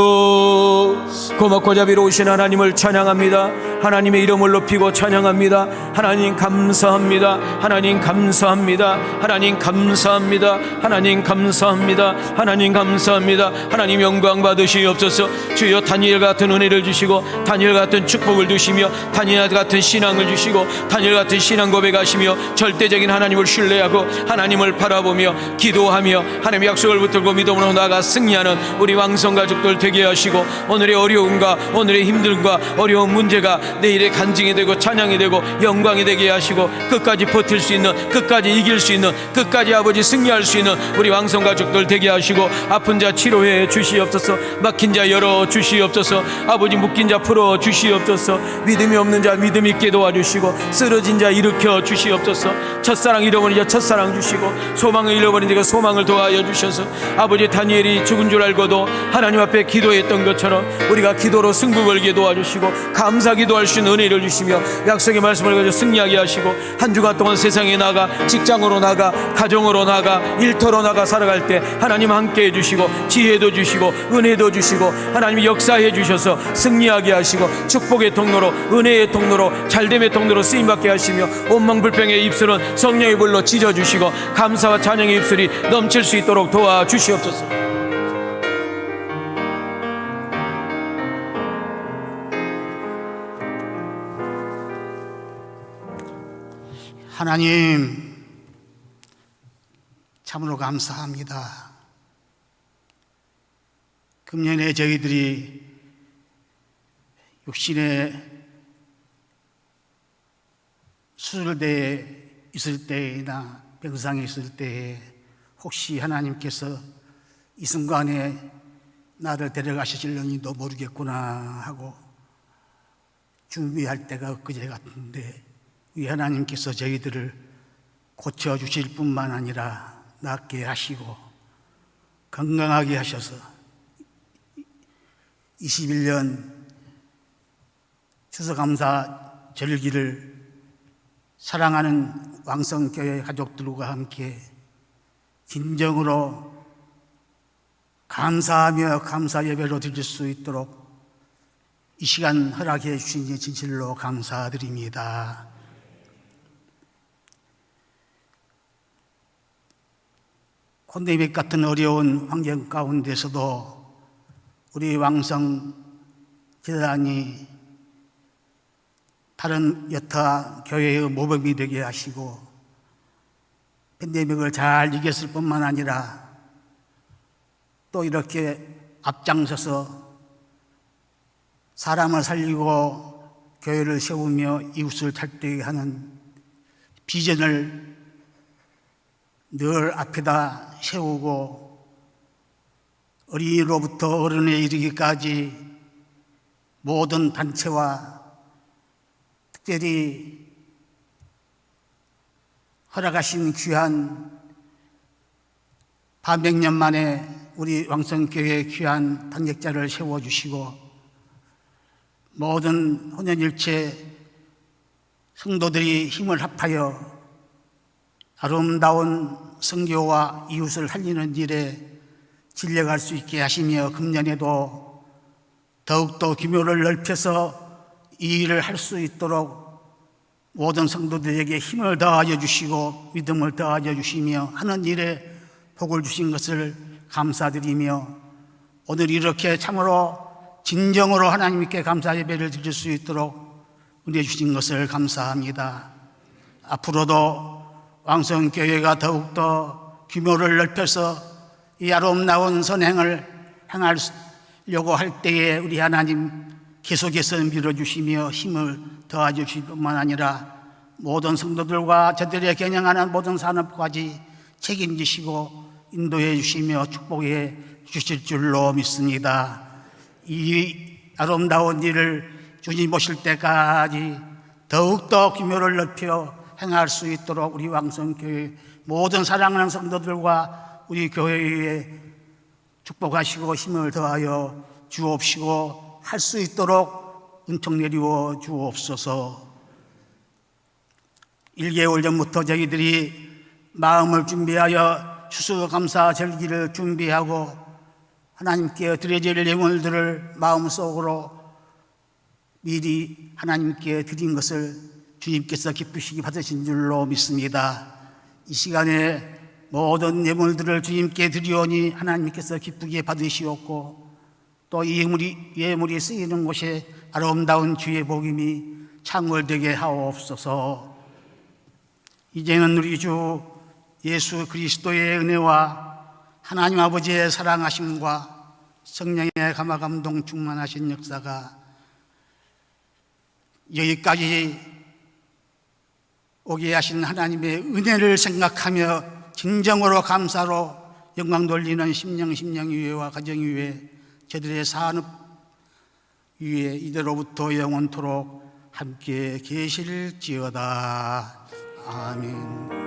고맙고 자비로우신 하나님을 찬양합니다. 하나님의 이름을 높이고 찬양합니다. 하나님 감사합니다. 하나님 감사합니다. 하나님 감사합니다. 하나님 감사합니다. 하나님 감사합니다. 하나님 영광 받으시옵소서. 주여, 다니엘 같은 은혜를 주시고 다니엘 같은 축복을 주시며 다니엘 같은 신앙을 주시고 다니엘 같은 신앙 고백하시며 절대적인 하나님을 신뢰하고 하나님을 바라보며 기도하며 하나님의 약속을 붙들고 믿음으로 나아가 승리하는 우리 왕성 가족들 되게 하시고 오늘의 어려움과 오늘의 힘듦과 어려운 문제가 내일의 간증이 되고 찬양이 되고 영광이 되게 하시고 끝까지 버틸 수 있는, 끝까지 이길 수 있는, 끝까지 아버지 승리할 수 있는 우리 왕성 가족들 되게 하시고 아픈 자 치료해 주시옵소서. 막힌 자 열어 주시옵소서. 아버지 묶인 자 풀어 주시옵소서. 믿음이 없는 자 믿음 있게 도와주시고 쓰러진 자 일으켜 주시옵소서. 첫사랑 잃어버린 자 첫사랑 주시고 소망을 잃어버린 자가 소망을 도와여 주셔서 아버지 다니엘이 죽은 줄 알고도 하나님 앞에 기도했던 것처럼 우리가 기도로 승부 걸게 도와주시고 감사 기도할 수 있는 은혜를 주시며 약속의 말씀을 가지고 승리하게 하시고 한 주간 동안 세상에 나가 직장으로 나가 가정으로 나가 일터로 나가 살아갈 때 하나님 함께 해주시고 지혜도 주시고 은혜도 주시고 하나님이 역사해 주셔서 승리하게 하시고 축복의 통로로 은혜의 통로로 잘됨의 통로로 쓰임받게 하시며 원망불평의 입술은 성령의 불로 찢어주시고 감사와 찬양의 입술이 넘칠 수 있도록 도와주시옵소서. 하나님, 참으로 감사합니다. 금년에 저희들이 육신의 수술대에 있을 때나 병상에 있을 때에 혹시 하나님께서 이 순간에 나를 데려가실런지도 모르겠구나 하고 준비할 때가 엊그제 같은데 이 하나님께서 저희들을 고쳐주실 뿐만 아니라 낫게 하시고 건강하게 하셔서 21년 추수감사 절기를 사랑하는 왕성교회 가족들과 함께 진정으로 감사하며 감사 예배로 드릴 수 있도록 이 시간 허락해 주신 진실로 감사드립니다. 팬데믹 같은 어려운 환경 가운데서도 우리 왕성 재단이 다른 여타 교회의 모범이 되게 하시고 팬데믹을 잘 이겼을 뿐만 아니라 또 이렇게 앞장서서 사람을 살리고 교회를 세우며 이웃을 탈되게 하는 비전을 늘 앞에다 세우고 어린이로부터 어른에 이르기까지 모든 단체와 특별히 허락하신 귀한 반백년 만에 우리 왕성교회의 귀한 당직자를 세워주시고 모든 혼연일체 성도들이 힘을 합하여 아름다운 선교와 이웃을 살리는 일에 진력할 수 있게 하시며 금년에도 더욱더 규모를 넓혀서 이 일을 할 수 있도록 모든 성도들에게 힘을 더하여 주시고 믿음을 더하여 주시며 하는 일에 복을 주신 것을 감사드리며 오늘 이렇게 참으로 진정으로 하나님께 감사 예배를 드릴 수 있도록 은혜 주신 것을 감사합니다. 앞으로도 왕성교회가 더욱더 규모를 넓혀서 이 아름다운 선행을 행하려고 할 때에 우리 하나님 계속해서 밀어주시며 힘을 더하여 주실 뿐만 아니라 모든 성도들과 저들의 경영하는 모든 산업까지 책임지시고 인도해 주시며 축복해 주실 줄로 믿습니다. 이 아름다운 일을 주님 오실 때까지 더욱더 규모를 높여 행할 수 있도록 우리 왕성교회 모든 사랑하는 성도들과 우리 교회에 축복하시고 힘을 더하여 주옵시고 할 수 있도록 은총 내리워 주옵소서. 1개월 전부터 저희들이 마음을 준비하여 추수감사 절기를 준비하고 하나님께 드려질 예물들을 마음속으로 미리 하나님께 드린 것을 주님께서 기쁘시게 받으신 줄로 믿습니다. 이 시간에 모든 예물들을 주님께 드리오니 하나님께서 기쁘게 받으시옵고 또 이 예물이 쓰이는 곳에 아름다운 주의 복임이 창궐되게 하옵소서. 이제는 우리 주 예수 그리스도의 은혜와 하나님 아버지의 사랑하심과 성령의 감화감동 충만하신 역사가 여기까지 오게 하신 하나님의 은혜를 생각하며 진정으로 감사로 영광 돌리는 심령위회와 가정위회 저들의 산업 위에 이대로부터 영원토록 함께 계실지어다. 아멘.